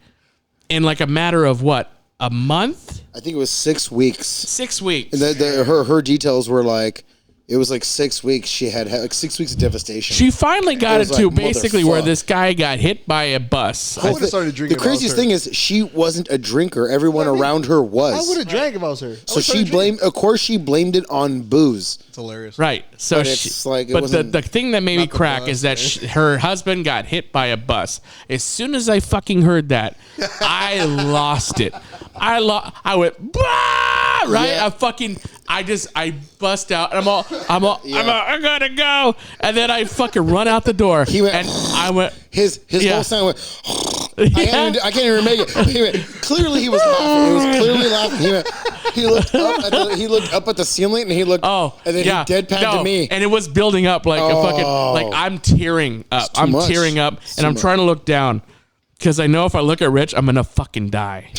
in like a matter of what? A month? I think it was 6 weeks. 6 weeks. And her details were like, it was like 6 weeks. She had like 6 weeks of devastation. She finally got it to like, basically where this guy got hit by a bus. I would have started drinking. The craziest thing is she wasn't a drinker. Everyone around her was. I would have drank if I was her. So she blamed. Of course, she blamed it on booze. It's hilarious. Right. So But it's like it but wasn't- the thing that made me Not the crack bus, is that her husband got hit by a bus. As soon as I fucking heard that, I lost it. I went, bah! Right? Yeah. I bust out and I gotta go. And then I fucking run out the door. He went, and I went, his Yeah. whole sound went. I can't even make it. He went, clearly he was laughing. He was clearly laughing. He looked up at the ceiling and he looked. oh, and then yeah. he deadpanned to me. And it was building up like a fucking, like I'm tearing up. I'm much. tearing up It's and I'm too trying to look down because I know if I look at Rich, I'm going to fucking die.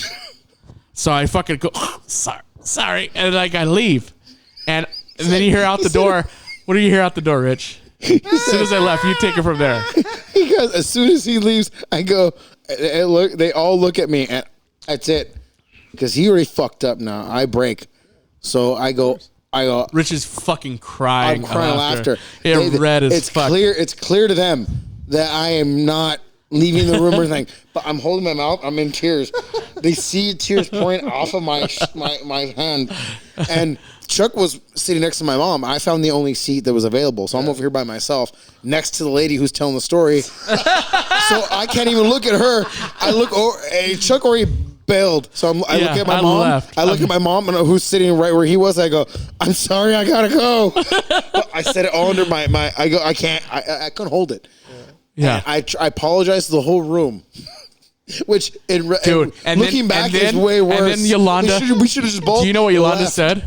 So I fucking go, sorry. And like I leave. And then you hear out the door. What do you hear out the door, Rich? As soon as I left, you take it from there. He goes, as soon as he leaves, I go, and look, they all look at me and that's it. Because he already fucked up now. I break. So I go, Rich is fucking crying. I'm crying laughter. Red as fuck. It's clear to them that I am not leaving the room or anything. But I'm holding my mouth. I'm in tears. They see tears pouring off of my hand. And Chuck was sitting next to my mom. I found the only seat that was available. So I'm over here by myself next to the lady who's telling the story. So I can't even look at her. I look over. Chuck already bailed. So I look at my mom. Left. I look at my mom and who's sitting right where he was. I go, I'm sorry. I got to go. But I said it all under my I go, I can't. I couldn't hold it. Yeah. And I apologized to the whole room. Which, Dude, and looking back, is way worse. And then Yolanda, we should have just both. do you know what Yolanda left. said?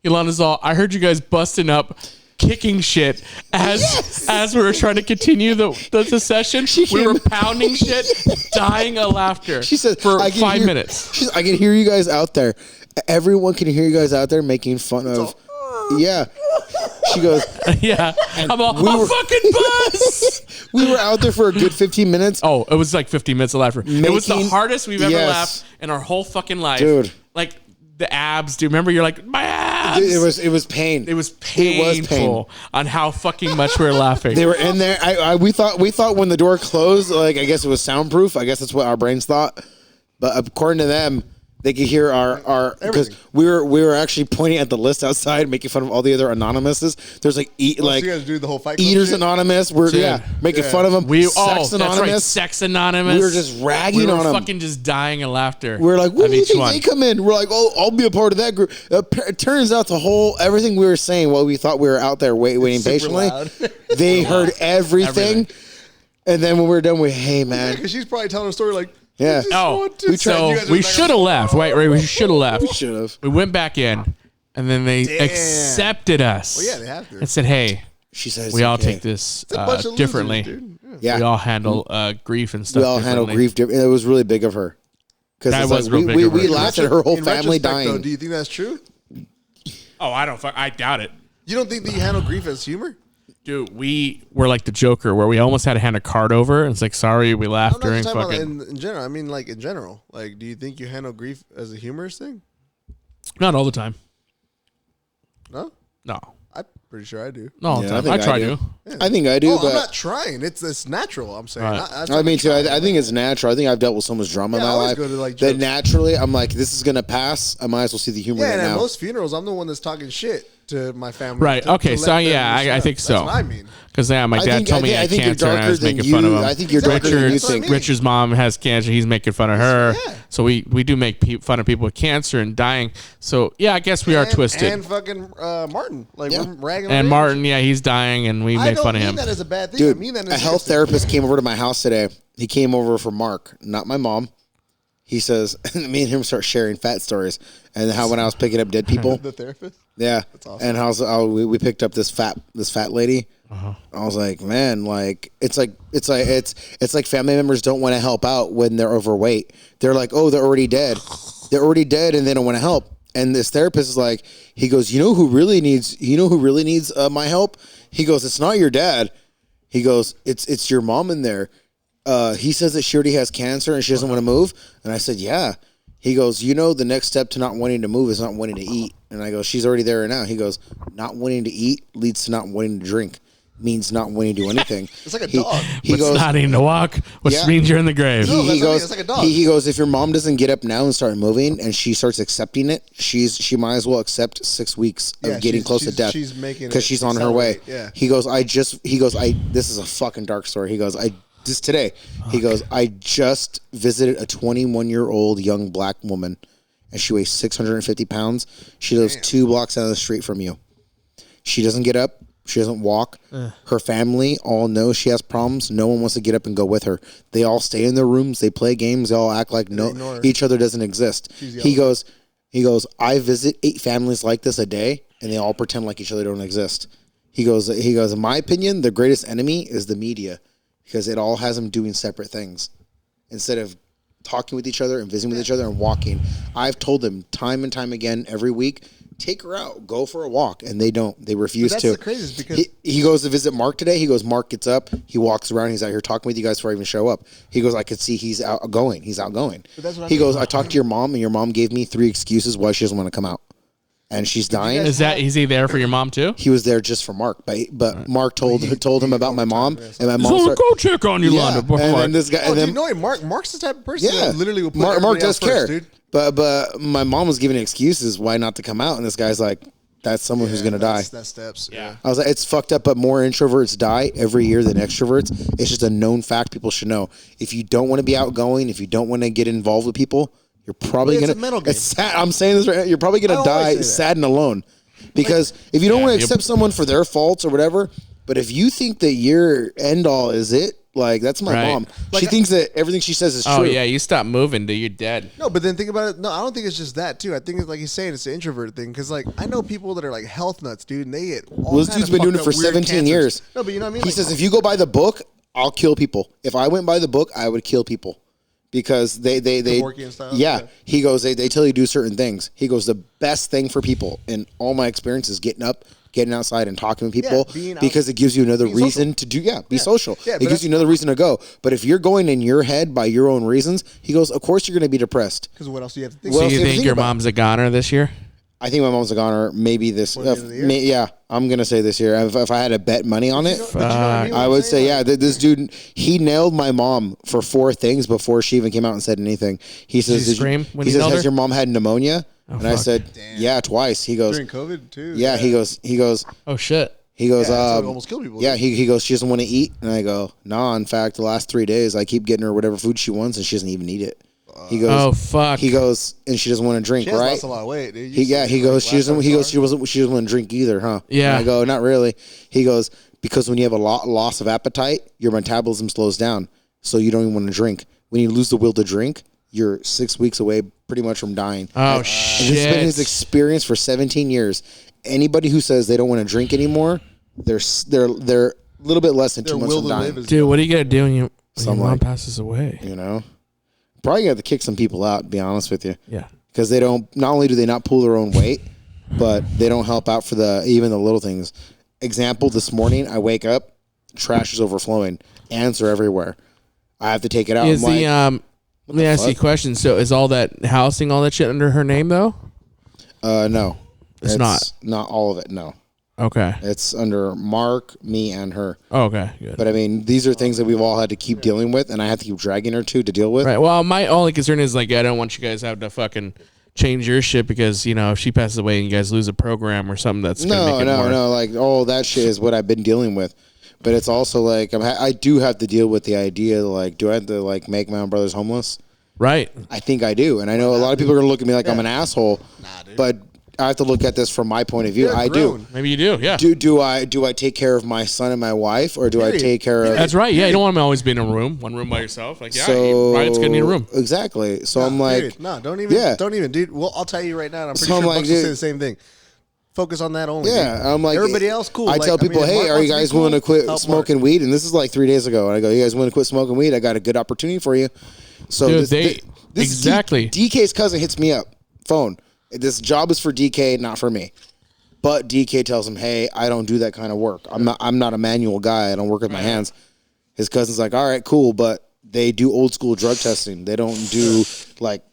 Yolanda's all, I heard you guys busting up, kicking shit as we were trying to continue the session. We were pounding shit, dying of laughter. She said for I can 5 hear- minutes. She said, I can hear you guys out there. Everyone can hear you guys out there making fun of. Yeah. She goes, Yeah, I'm all, we were- fucking bus. we were out there for a good 15 minutes. Oh, it was like 15 minutes of laughter. It was the Making- hardest we've ever Yes. laughed in our whole fucking life. Dude. Like the abs. Do you remember? You're like, my abs. It was pain. It was painful on how fucking much we were laughing. They were in there. We thought when the door closed, like I guess it was soundproof. I guess that's what our brains thought. But according to them, they could hear our because we were actually pointing at the list outside, making fun of all the other anonymouses. There's like So you guys do the whole Fight Club Eaters shit? Anonymous. We're making fun of them. Sex That's right, Anonymous. Sex Anonymous. We were just ragging we were on 'em. fucking just dying of laughter. We're like, when of do you each think one. they come in? We're like, oh, I'll be a part of that group. It turns out everything we were saying while we thought we were out there waiting super patiently, loud. they heard everything. And then when we were done, hey man, Because she's probably telling a story like, yeah, Oh, We tried- so you guys we are back should have left. Wait, we should have left. we should have. We went back in, and then they Damn. accepted us. Well, yeah, they have to. And said, "Hey, She says we all okay. take this a bunch of losers, differently. dude. Yeah. Yeah, We all handle grief and stuff. we all handle differently." grief differently. It was really big of her because That was real big we of her. laughed at her whole In family retrospect, though, dying. do you think that's true? Oh, I doubt it. You don't think that you handle grief as humor? Dude, we were like the Joker, where we almost had to hand a card over. And it's like, sorry, we laughed I'm not during just talking fucking. about in general. I mean, like in general. Like, do you think you handle grief as a humorous thing? Not all the time. No, No, I'm pretty sure I do. not all the Yeah, time. I think I try I do. to. I think I do, Oh, but I'm not trying. It's natural. I'm saying. Right. I mean, too. I think it's natural. I think I've dealt with so much drama Yeah, in I my always life go to, like, that jokes. naturally I'm like, this is gonna pass. I might as well see the humor Yeah, in and it at now. most funerals, I'm the one that's talking shit to my family. Right. to Okay. let So them yeah, loosen I up. think so. That's what I mean. Because my dad told me I had think you're cancer and I darker was than making fun of you. him. I think you're darker than you That's what I think. mean. Richard's mom has cancer. He's making fun of her. Yeah. So we do make fun of people with cancer and dying. So yeah, I guess we are twisted. And fucking Martin, like we're ragging. And on Martin, yeah, he's dying, and we make fun of him. I don't mean that as a bad thing. Dude, I mean that as a health therapist came over to my house today. He came over for Mark, not my mom. He says, me and him start sharing fat stories, and how when I was picking up dead people, the therapist. yeah, That's awesome. and how we picked up this fat lady. I was like, man, like it's like family members don't want to help out when they're overweight. They're like, oh, they're already dead, and they don't want to help. And this therapist is like, he goes, you know who really needs my help? He goes, it's not your dad. He goes, it's your mom in there. He says that she already has cancer and she doesn't want to move. And I said, yeah. He goes, you know, the next step to not wanting to move is not wanting to eat. And I go, she's already there now. He goes, not wanting to eat leads to not wanting to drink. Means not wanting to do anything. It's like a dog. He goes, not needing to walk, which means you're in the grave. He goes, it's like a dog. He goes, if your mom doesn't get up now and start moving and she starts accepting it, she might as well accept 6 weeks of getting close to death. She's making it because she's on her way. Yeah. He goes, this is a fucking dark story. He goes, just today. He goes, I just visited a 21-year-old young black woman, and she weighs 650 pounds. She lives 2 blocks down the street from you. She doesn't get up. She doesn't walk. Her family all know she has problems. No one wants to get up and go with her. They all stay in their rooms. They play games. They all act like each other doesn't exist. He goes, I visit 8 families like this a day, and they all pretend like each other don't exist. He goes, in my opinion, the greatest enemy is the media, because it all has them doing separate things instead of talking with each other and visiting with each other and walking. I've told them time and time again every week, take her out, go for a walk, and they don't. They refuse to. That's the craziest because he goes to visit Mark today. He goes, Mark gets up, he walks around, he's out here talking with you guys before I even show up. He goes, I could see he's outgoing. He's outgoing. He goes, I talked to your mom, and your mom gave me 3 excuses why she doesn't want to come out. And she's dying. Is he there for your mom too? He was there just for Mark, but Mark told him about my mom, and my mom started, go check on you, yeah. Londa. And then this guy, and then Mark's the type of person that literally will put Mark does care, first, dude. But my mom was giving excuses why not to come out, and this guy's like, that's someone who's gonna die. That's steps. Yeah. I was like, it's fucked up, but more introverts die every year than extroverts. It's just a known fact people should know. If you don't want to be outgoing, if you don't want to get involved with people, you're probably gonna. It's a mental game. It's sad. I'm saying this right now. You're probably gonna die sad and alone. Because if you don't want to accept someone for their faults or whatever, but if you think that your end all is it, like that's my mom. She thinks that everything she says is true. Oh yeah, you stop moving, dude, you're dead. No, but then think about it. No, I don't think it's just that too. I think it's like he's saying, it's an introvert thing. Because like I know people that are like health nuts, dude, and they get all this dude's been doing it for 17 years. No, but you know what I mean. He says if you go by the book, I'll kill people. If I went by the book, I would kill people. Because they yeah. He goes, they tell you to do certain things. He goes, the best thing for people in all my experience is getting up, getting outside and talking with people because it gives you another reason to do, be social. Yeah, it gives you another reason to go. But if you're going in your head by your own reasons, he goes, of course you're going to be depressed. Because what else do you have to think? So you think your mom's a goner this year? I think my mom's a goner. Maybe this. Yeah, I'm gonna say this year. If I had to bet money on it, I would say this dude, he nailed my mom for 4 things before she even came out and said anything. He says, he says, has your mom had pneumonia? And I said, yeah, twice. He goes, during COVID too. Yeah, he goes. Oh shit. He goes, almost killed people. Yeah, he goes, she doesn't want to eat, and I go, nah. In fact, the last 3 days, I keep getting her whatever food she wants, and she doesn't even eat it. He goes, oh fuck. He goes, and she doesn't want to drink, she has right? lost a lot of weight, dude. He goes, she doesn't want to drink either, huh? Yeah. And I go, not really. He goes, because when you have a loss of appetite, your metabolism slows down, so you don't even want to drink. When you lose the will to drink, you're 6 weeks away, pretty much from dying. Oh shit! And this has been his experience for 17 years. Anybody who says they don't want to drink anymore, they're a little bit less than 2 months from dying. Dude, what are you gonna do when your mom passes away? You know. Probably got to kick some people out, to be honest with you. Yeah. Because they don't, not only do they not pull their own weight, but they don't help out for even the little things. Example, this morning, I wake up, trash is overflowing. Ants are everywhere. I have to take it out. Let me ask you a question. So is all that housing, all that shit under her name, though? No. It's not. Not all of it, no. Okay. It's under Mark, me, and her. Oh, okay, good. But I mean, these are things that we've all had to keep dealing with, and I have to keep dragging her to deal with. Right. Well, my only concern is like I don't want you guys to have to fucking change your shit because if she passes away and you guys lose a program or something that's gonna make it more. No. Like all that shit is what I've been dealing with. But it's also like I do have to deal with the idea like, do I have to like make my own brothers homeless? Right. I think I do. And I know a lot of people are going to look at me like I'm an asshole. Nah, dude. But I have to look at this from my point of view. They're I grown. do. Maybe you do. Yeah. Do I take care of my son and my wife, or do I take care of? That's right. Yeah. You don't want to always be in a room, one room by yourself. Like, yeah, So Ryan's going to need a room. Exactly. So I'm like, Dude, no, don't even, dude. Well, I'll tell you right now. And I'm pretty So I'm sure like, Bucks will say dude- the same thing. Focus on that only. yeah. dude. I'm like, everybody else, cool. I tell people, if hey, Mark are wants you to be guys cool, willing to quit help smoking Mark. weed? And this is like 3 days ago. And I go, you guys willing to quit smoking weed? I got a good opportunity for you. So Dude, this exactly. DK's cousin hits me up, phone. This job is for DK, not for me. But DK tells him, hey, I don't do that kind of work. I'm not a manual guy. I don't work with my hands. His cousin's like, all right, cool, but they do old school drug testing. They don't do like,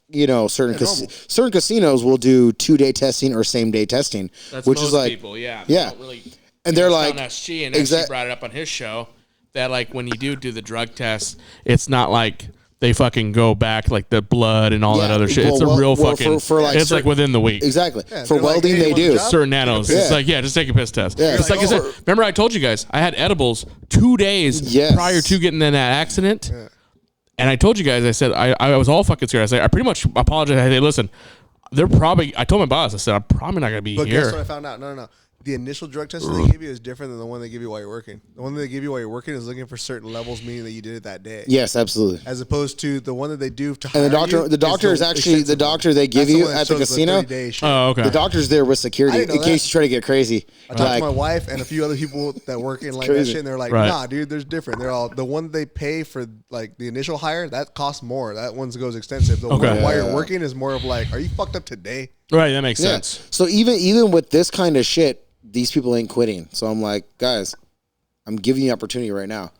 certain casinos will do 2-day testing or same day testing, That's which most is like, people, yeah. yeah. Don't really, and they're like, SG, and SG brought it up on his show that like when you do the drug test, it's not like they fucking go back like the blood and all that other shit. It's a real fucking. It's like within the week. Exactly. Yeah, For they're like, welding, hey, they you want the do. job? Certain nanos. Yeah. It's like, just take a piss test. Yeah. It's like I said, remember I told you guys I had edibles 2 days Yes. prior to getting in that accident. Yeah. And I told you guys, I said, I was all fucking scared. I said, I pretty much apologized. I said, listen, I told my boss, I said, I'm probably not going to be But here. guess what I found out? No. The initial drug test that they give you is different than the one they give you while you're working. The one that they give you while you're working is looking for certain levels, meaning that you did it that day. Yes, absolutely. As opposed to the one that they do to hire And the doctor is actually the doctor they give you at the casino. Oh, okay. The doctor's there with security I didn't in know case that. you try to get crazy. I talked to my wife and a few other people that work in like that crazy. shit, and they're like, Right. nah, dude, there's different. They're all the one they pay for like the initial hire, that costs more. That one goes extensive. The Okay. one while you're working is more of like, are you fucked up today? Right, that makes Yeah. sense. So even with this kind of shit, these people ain't quitting. So I'm like, guys, I'm giving you opportunity right now.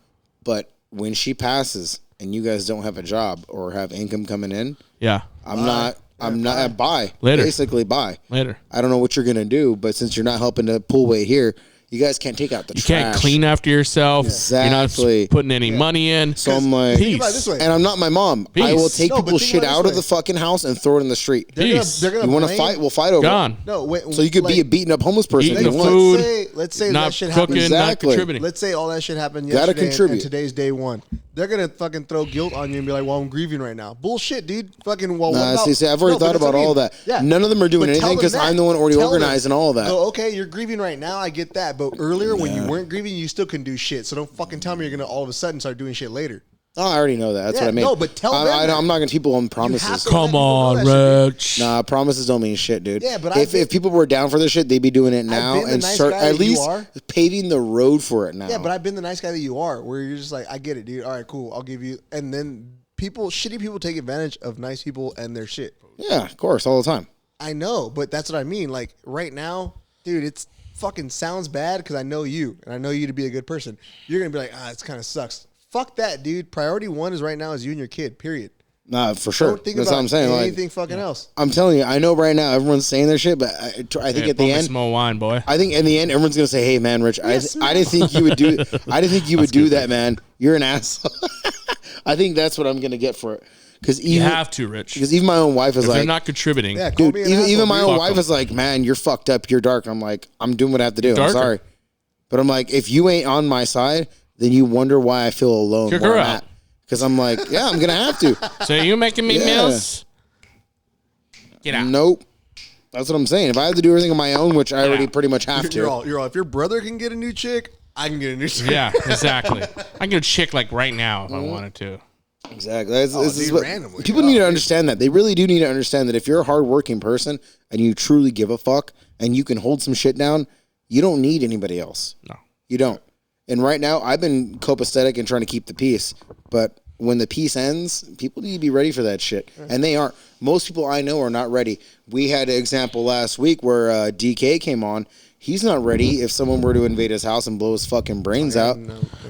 But when she passes and you guys don't have a job or have income coming in, Yeah. I'm not bye. Later. Basically bye. Later. I don't know what you're gonna do, but since you're not helping to pull weight here, you guys can't take out the You trash. can't clean after yourself. Exactly. You're not putting any money in. So I'm like, Think about it this way. and I'm not my mom. Peace. I will take No, but people's think shit about it out this of the fucking house and throw it in the street. Peace. They're gonna You want to blame- fight? We'll fight over Gone. it. No, wait, So you could be a beaten up homeless person Eating if the you want. food. Let's say not that shit cooking, happened. not Exactly. contributing. Let's say all that shit happened Gotta yesterday contribute. and today's day one. They're gonna fucking throw guilt on you and be like, "Well, I'm grieving right now." Bullshit, dude. Fucking well. Nah, what about, see, I've already but thought that's about what I mean. all that. Yeah. None of them are doing But tell anything them because that. I'm the one already Tell them. organized and all of that. Go, okay, you're grieving right now. I get that, but earlier when you weren't grieving, you still couldn't do shit. So don't fucking tell me you're gonna all of a sudden start doing shit later. Oh, I already know that. That's Yeah, what I mean. no, but tell them that. I'm not going to people on have promises. to- Come let people on, know that shit, Rich. Nah, promises don't mean shit, dude. Yeah, but if people were down for this shit, they'd be doing it now been the and nice start guy at that you least are. paving the road for it now. Yeah, but I've been the nice guy that you are, where you're just like, I get it, dude. All right, cool. I'll give you. And then shitty people take advantage of nice people and their shit. Yeah, of course, all the time. I know, but that's what I mean. Like right now, dude, it's fucking sounds bad because I know you and I know you to be a good person. You're gonna be like, it kind of sucks. Fuck that, dude. Priority one is right now is you and your kid. Period. Nah, for sure. Don't think That's about what I'm saying. anything fucking else. I'm telling you, I know right now everyone's saying their shit, but I think at the end, Small wine, boy. I think in the end, everyone's gonna say, "Hey, man, Rich, I didn't think you would do. I didn't think you would do that, man. You're an asshole." I think that's what I'm gonna get for it. Because You have to, Rich. Because even my own wife is If they're like, not contributing. Yeah, call dude, me an even asshole, my dude. own Fuck wife 'em. is like, man, you're fucked up. You're dark. I'm like, I'm doing what I have to do. I'm Darker. sorry, but I'm like, if you ain't on my side, then you wonder why I feel alone. Kick her where I'm out. at. Because I'm like, yeah, I'm gonna have to. So you making me Yeah. meals? Get out. Nope. That's what I'm saying. If I have to do everything on my own, which I already Yeah. pretty much have to. You're all. If your brother can get a new chick, I can get a new chick. Yeah, exactly. I can get a chick like right now if I wanted to. Exactly. This is dude, what, randomly. people need to understand that. They really do need to understand that if you're a hardworking person and you truly give a fuck and you can hold some shit down, you don't need anybody else. No. You don't. And right now, I've been copacetic and trying to keep the peace. But when the peace ends, people need to be ready for that shit. And they aren't. Most people I know are not ready. We had an example last week where DK came on. He's not ready if someone were to invade his house and blow his fucking brains out.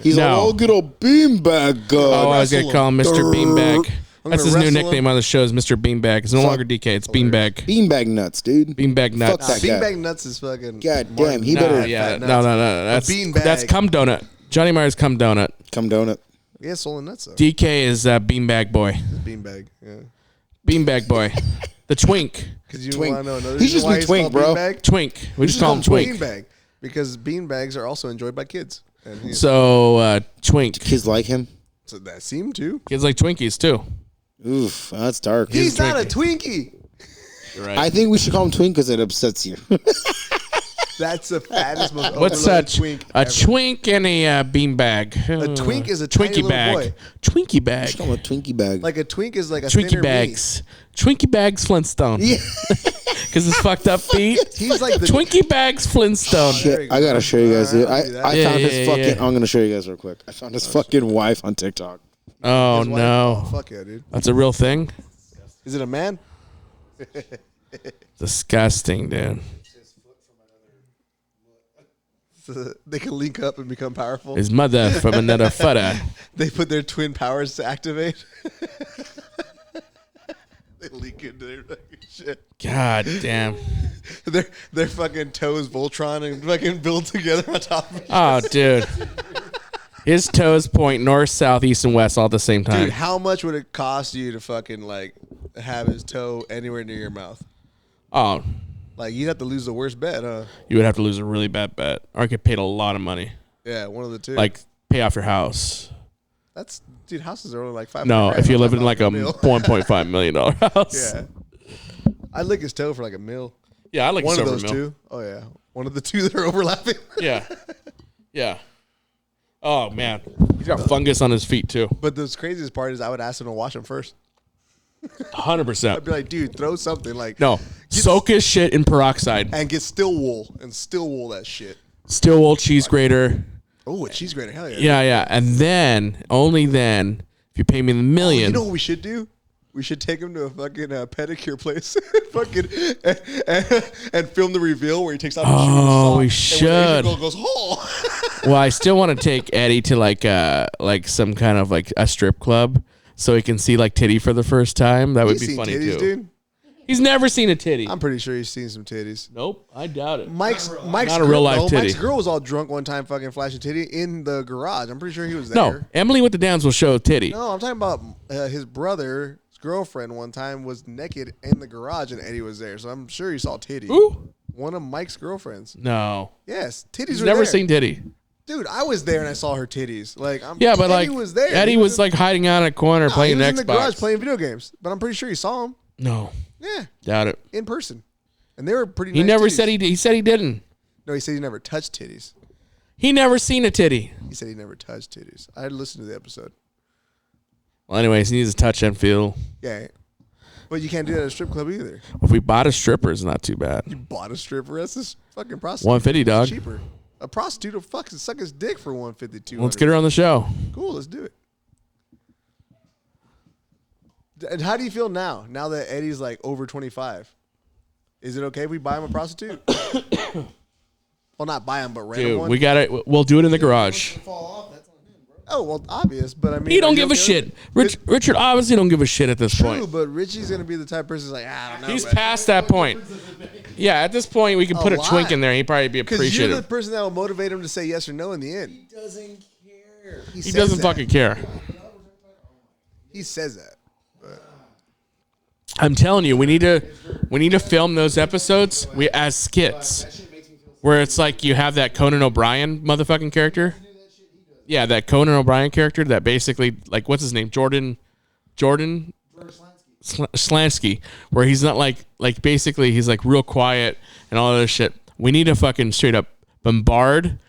He's like, No. oh, good old beanbag gun. Oh, I was going to call him Mr. Beanbag. That's his new wrestle nickname on the show is Mr. Beanbag. It's no longer DK. It's Beanbag. Beanbag nuts, dude. Beanbag nuts. Fuck that guy. Beanbag nuts is fucking. God damn, he No, better yeah, fat no. nuts. That's Beanbag. cum donut. Johnny Myers cum donut. come donut. Yeah, swollen nuts though. DK is Beanbag boy. Beanbag. Yeah. Beanbag boy. The twink. Because you Twink. want to know another He's reason just why been twink, called bro. Beanbag? Twink. We just call him Twink. Beanbag. Because beanbags are also enjoyed by kids. And So Twink. Kids like him. so that seemed to. Kids like Twinkies too. Oof, that's dark. He's not a Twinkie. You're right. I think we should call him twink because it upsets you. That's the fattest, most What's overloaded that? twink A ever. twink and a bean bag. A twink is a tiny Twinkie little bag. boy. Twinkie bag. Just call him a Twinkie bag. Like a twink is like a Twinkie thinner bags. Twinkie bags Flintstone. Yeah. Because his fucked up feet. He's like the Twinkie bags Flintstone. there you I go. gotta show you guys. Dude. Alright, I'll do that. I Yeah, found yeah, his yeah, fucking. yeah. I'm gonna show you guys real quick. I found his fucking wife on TikTok. Oh, His wife- no. Oh, fuck yeah, dude. That's a real thing? Is it a man? Disgusting, dude. So they can link up and become powerful. His mother from another footer. They put their twin powers to activate. They link into their fucking shit. God damn. Their fucking toes Voltron and fucking build together on top of each Oh, dude. His toes point north, south, east, and west all at the same time. Dude, how much would it cost you to fucking like have his toe anywhere near your mouth? Oh, Like you'd have to lose the worst bet, huh? you would have to lose a really bad bet or get paid a lot of money. Yeah, one of the two. Like, pay off your house. that's dude. Houses are only like $500. No, if you live in like a $1 $1.5 million house. yeah, I'd lick his toe for like $1 million. Yeah, I like One of silver those mill. two. Oh yeah, one of the two that are overlapping. Yeah. Yeah. Oh, man. He's got fungus on his feet, too. But the craziest part is I would ask him to wash them first. 100%. I'd be like, dude, throw something like No. Soak his shit in peroxide. and get still wool and still wool that shit. Steel wool cheese grater. Oh, a cheese grater, hell yeah. Yeah, yeah. And then, only then, if you pay me the You million. know what we should do? We should take him to a fucking pedicure place, fucking, and film the reveal where he takes off his shoes. Oh, we and should. when the Asian girl goes, oh. Well, I still want to take Eddie to like some kind of like a strip club so he can see like titty for the first time. That would He's be seen funny titties, too. dude. He's never seen a titty. I'm pretty sure he's seen some titties. Nope, I doubt it. Mike's not a real life girl, titty. Mike's girl was all drunk one time, fucking flashing titty in the garage. I'm pretty sure he was there. No, Emily with the Downs will show titty. No, I'm talking about his brother's girlfriend one time was naked in the garage and Eddie was there. So I'm sure he saw titty. Ooh, One of Mike's girlfriends. no, Yes, titties he's were never there. seen titty. Dude, I was there and I saw her titties. Like, Yeah, but Eddie like was there. Eddie He was like hiding out in a corner No, playing he was in Xbox. the garage playing video games. But I'm pretty sure he saw him. No, Yeah, doubt it. in person. And they were pretty. He nice never titties. said he said he didn't. No, he said he never touched titties. He never seen a titty. He said he never touched titties. I listened to the episode. Well, anyways, he needs to touch and feel. Yeah, but you can't do that at a strip club either. If we bought a stripper, it's not too bad. You bought a stripper. That's this fucking prostitute. 150, dog. Cheaper. A prostitute will fucking suck his dick for 150, Let's get her on the show. Cool, let's do it. And how do you feel now? Now that Eddie's like over 25, is it okay if we buy him a prostitute? Well, not buy him, but rent him Dude, one. we got it. We'll do it in the garage. Oh well, obvious, but I mean, He are don't you give a okay with shit. it? Richard obviously don't give a shit at this True, point. but Richie's gonna be the type of person who's like, I don't know. He's past that point. Yeah, at this point, we can put a lot. twink in there. He'd probably be because you're the appreciative. person that will motivate him to say yes or no in the end. He doesn't care. He says doesn't that. fucking care. He says that. I'm telling you, we need to film those episodes as skits, where it's like you have that Conan O'Brien motherfucking character. Yeah, that Conan O'Brien character that basically, like, what's his name? Jordan Slansky, where he's not like basically he's like real quiet and all of this shit. We need to fucking straight up bombard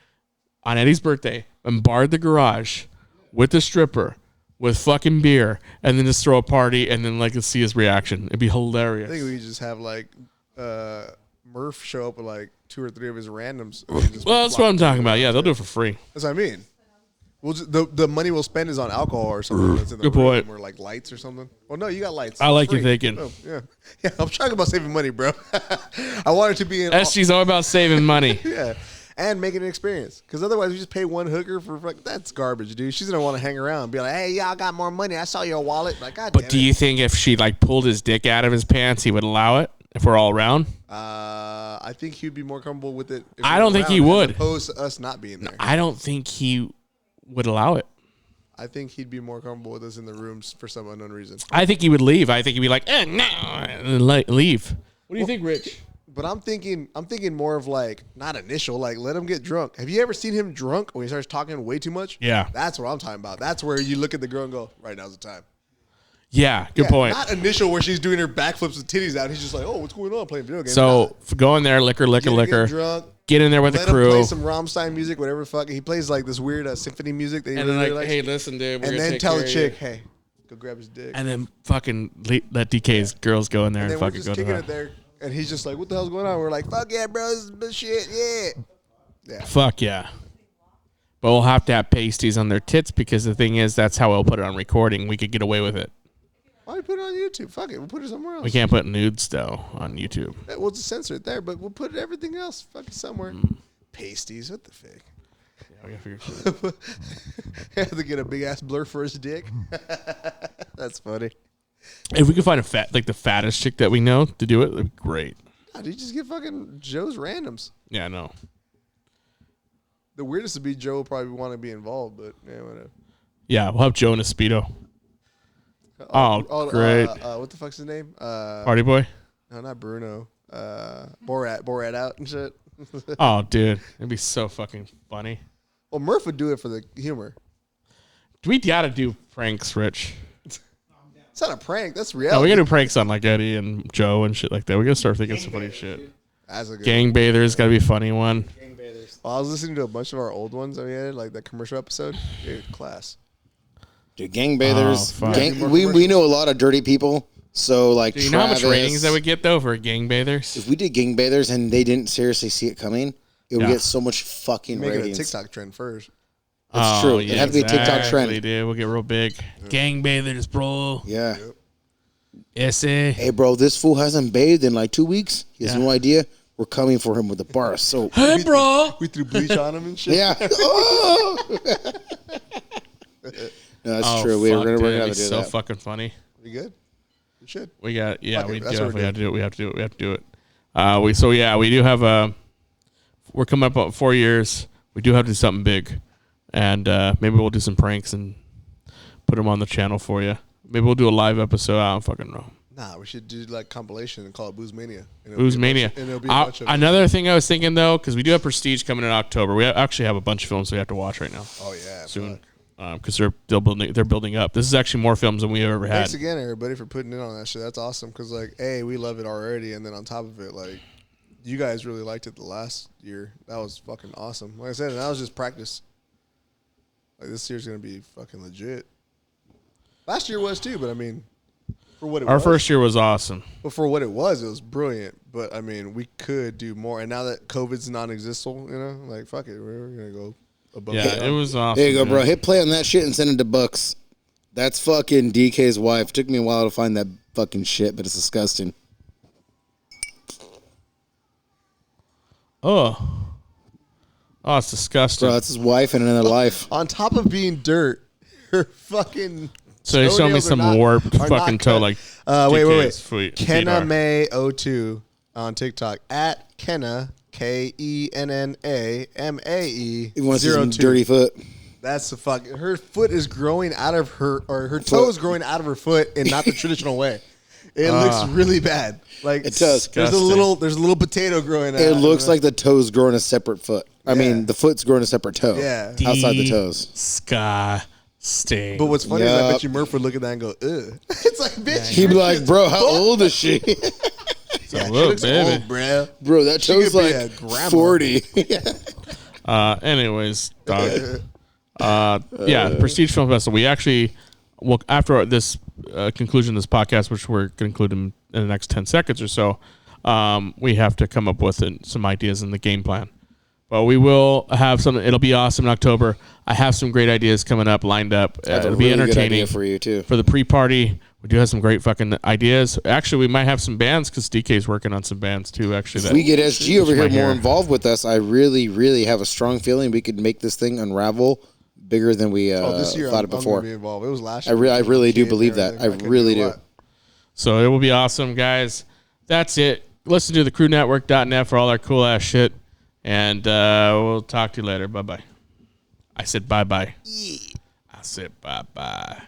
on Eddie's birthday, bombard the garage with the stripper, with fucking beer, and then just throw a party and then like let's see his reaction. It'd be hilarious. I think we just have like Murph show up with like 2 or 3 of his randoms. And just Well, that's what I'm talking about. Yeah, they'll do it for free. That's what I mean. We'll just, the money we'll spend is on alcohol or something that's in the Good room, point. or like lights or something. Well, no, you got lights. I like Free. your thinking. Oh, yeah, yeah. I'm talking about saving money, bro. I want it to be in. SG's all about saving money. Yeah, and making an experience. Because otherwise, we just pay one hooker for that's garbage, dude. She's gonna want to hang around and be like, "Hey, y'all got more money? I saw your wallet." Like, God damn But do you think if she like pulled his dick out of his pants, he would allow it? If we're all around, I think he'd be more comfortable with it. If I we were don't think he around would. as opposed to us not being there. I don't think he would allow it. I think he'd be more comfortable with us in the rooms for some unknown reason. I think he would leave. I think he'd be like, no, and then leave. What do you think, Rich? But I'm thinking more of like not initial, like let him get drunk. Have you ever seen him drunk when he starts talking way too much? Yeah. That's what I'm talking about. That's where you look at the girl and go, right now's the time. Yeah, good point. Not initial where she's doing her backflips with titties out. He's just like, oh, what's going on? Playing video games. So go in there, liquor, Get drunk. Get in there with Let the crew. him play some Rammstein music, whatever the fuck. He plays like this weird symphony music. That he and really, then really likes. hey, listen, dude. We're And gonna then take tell care the of chick, you. hey, go grab his dick. And then fucking let DK's girls go in there and, then we're fucking just go to kicking that. it there. And he's just like, what the hell's going on? We're like, fuck yeah, bro. This is bullshit. Yeah. Fuck yeah. But we'll have to have pasties on their tits because the thing is, that's how we'll put it on recording. We could get away with it. Why do we put it on YouTube? Fuck it. We'll put it somewhere else. We can't put nudes, though, on YouTube. Yeah, we'll just censor it there, but we'll put everything else fucking somewhere. Pasties. What the fuck? Yeah, we gotta figure it Have to get a big ass blur for his dick. That's funny. If we could find the fattest chick that we know to do it, that'd be great. God, you just get fucking Joe's randoms. Yeah, I know. The weirdest would be Joe will probably want to be involved, but yeah, whatever. Yeah, we'll have Joe in a Speedo. Great. What the fuck's his name? Party boy? No, not Bruno. Borat out and shit. Oh, dude. It'd be so fucking funny. Well, Murph would do it for the humor. We gotta do pranks, Rich. It's not a prank. That's No, reality. we gotta do pranks on like Eddie and Joe and shit like that. We gotta start thinking some funny shit. That's a good Gang bathers gotta be a funny one. Well, I was listening to a bunch of our old ones that we had, like that commercial episode. Dude, class. Dude, gangbathers. Oh, fuck. We know a lot of dirty people. So like, Do you know how much Travis, ratings that would get though for gangbathers? If we did gangbathers and they didn't seriously see it coming, it would get so much fucking Make ratings. it a TikTok trend first. That's true. It'd have to be a TikTok trend. Dude, we'll get real big. Gangbathers, bro. Yeah. Ese. Hey, bro, this fool hasn't bathed in like 2 weeks. He has no idea. We're coming for him with a bar of soap. Hey, bro. We threw bleach on him and shit. Yeah. Oh! No, that's true. We're gonna have to do so that. fucking funny. We good? We should. We got Fuck it, we that's what we're have to do it. We have to do it. We do have we're coming up on 4 years. We do have to do something big, and maybe we'll do some pranks and put them on the channel for you. Maybe we'll do a live episode. I don't fucking know. Nah, we should do like compilation and call it Booze Mania. Booze Mania. And it'll be a bunch of another thing I was thinking though, because we do have Prestige coming in October. We actually have a bunch of films we have to watch right now. Oh yeah, soon. Because they're building up. This is actually more films than we ever had. Thanks again, everybody, for putting in on that shit. That's awesome. Because like, hey, we love it already, and then on top of it, like, you guys really liked it the last year. That was fucking awesome. Like I said, and that was just practice. Like this year's gonna be fucking legit. Last year was too, but I mean, for what it was. Our first year was awesome. But for what it was brilliant. But I mean, we could do more. And now that COVID's non-existent, you know, like fuck it, we're gonna go above. Yeah, it was awesome. There you go, man. bro. Hit play on that shit and send it to Bux. That's fucking DK's wife. Took me a while to find that fucking shit, but it's disgusting. Oh, it's disgusting. Bro, that's his wife in another life. On top of being dirt, her fucking. So he's showing me some warped fucking toe, like. Wait. Feet Kenna are. May 02 on TikTok at Kenna KENNA MAE He wants his 02. dirty foot. That's the fuck. Her foot is growing out of her, or her toe is growing out of her foot, and not the traditional way. It looks really bad. Like It does. There's a little potato growing out. It looks like the toe's growing a separate foot. I mean, the foot's growing a separate toe. Yeah. Outside the toes. Disgusting. But what's funny is I Yup. bet you Murph would look at that and go, ugh. It's like, bitch. He'd be like, bro, how old is she? So She look, looks baby. old, bruh. Bro, that She toe's could be like a grandma. 40. Anyways, dog. Prestige Film Festival. We actually, well, after this conclusion of this podcast, which we're going to conclude in the next 10 seconds or so, we have to come up with some ideas in the game plan. But we will have something. It'll be awesome in October. I have some great ideas coming up, lined up. I have a It'll be really good entertaining idea for you, too. For the pre-party, we do have some great fucking ideas. Actually, we might have some bands because DK's working on some bands too. Actually, If we get SG over here my hair. more involved with us, I really, really have a strong feeling we could make this thing unravel bigger than we This year, thought I'm it before. gonna be involved. It was last I year. really do Kid believe and that. I everything. really do a do. lot. So it will be awesome, guys. That's it. Listen to the crewNetwork.net for all our cool ass shit. And we'll talk to you later. Bye bye. I said bye bye. Yeah. I said bye bye.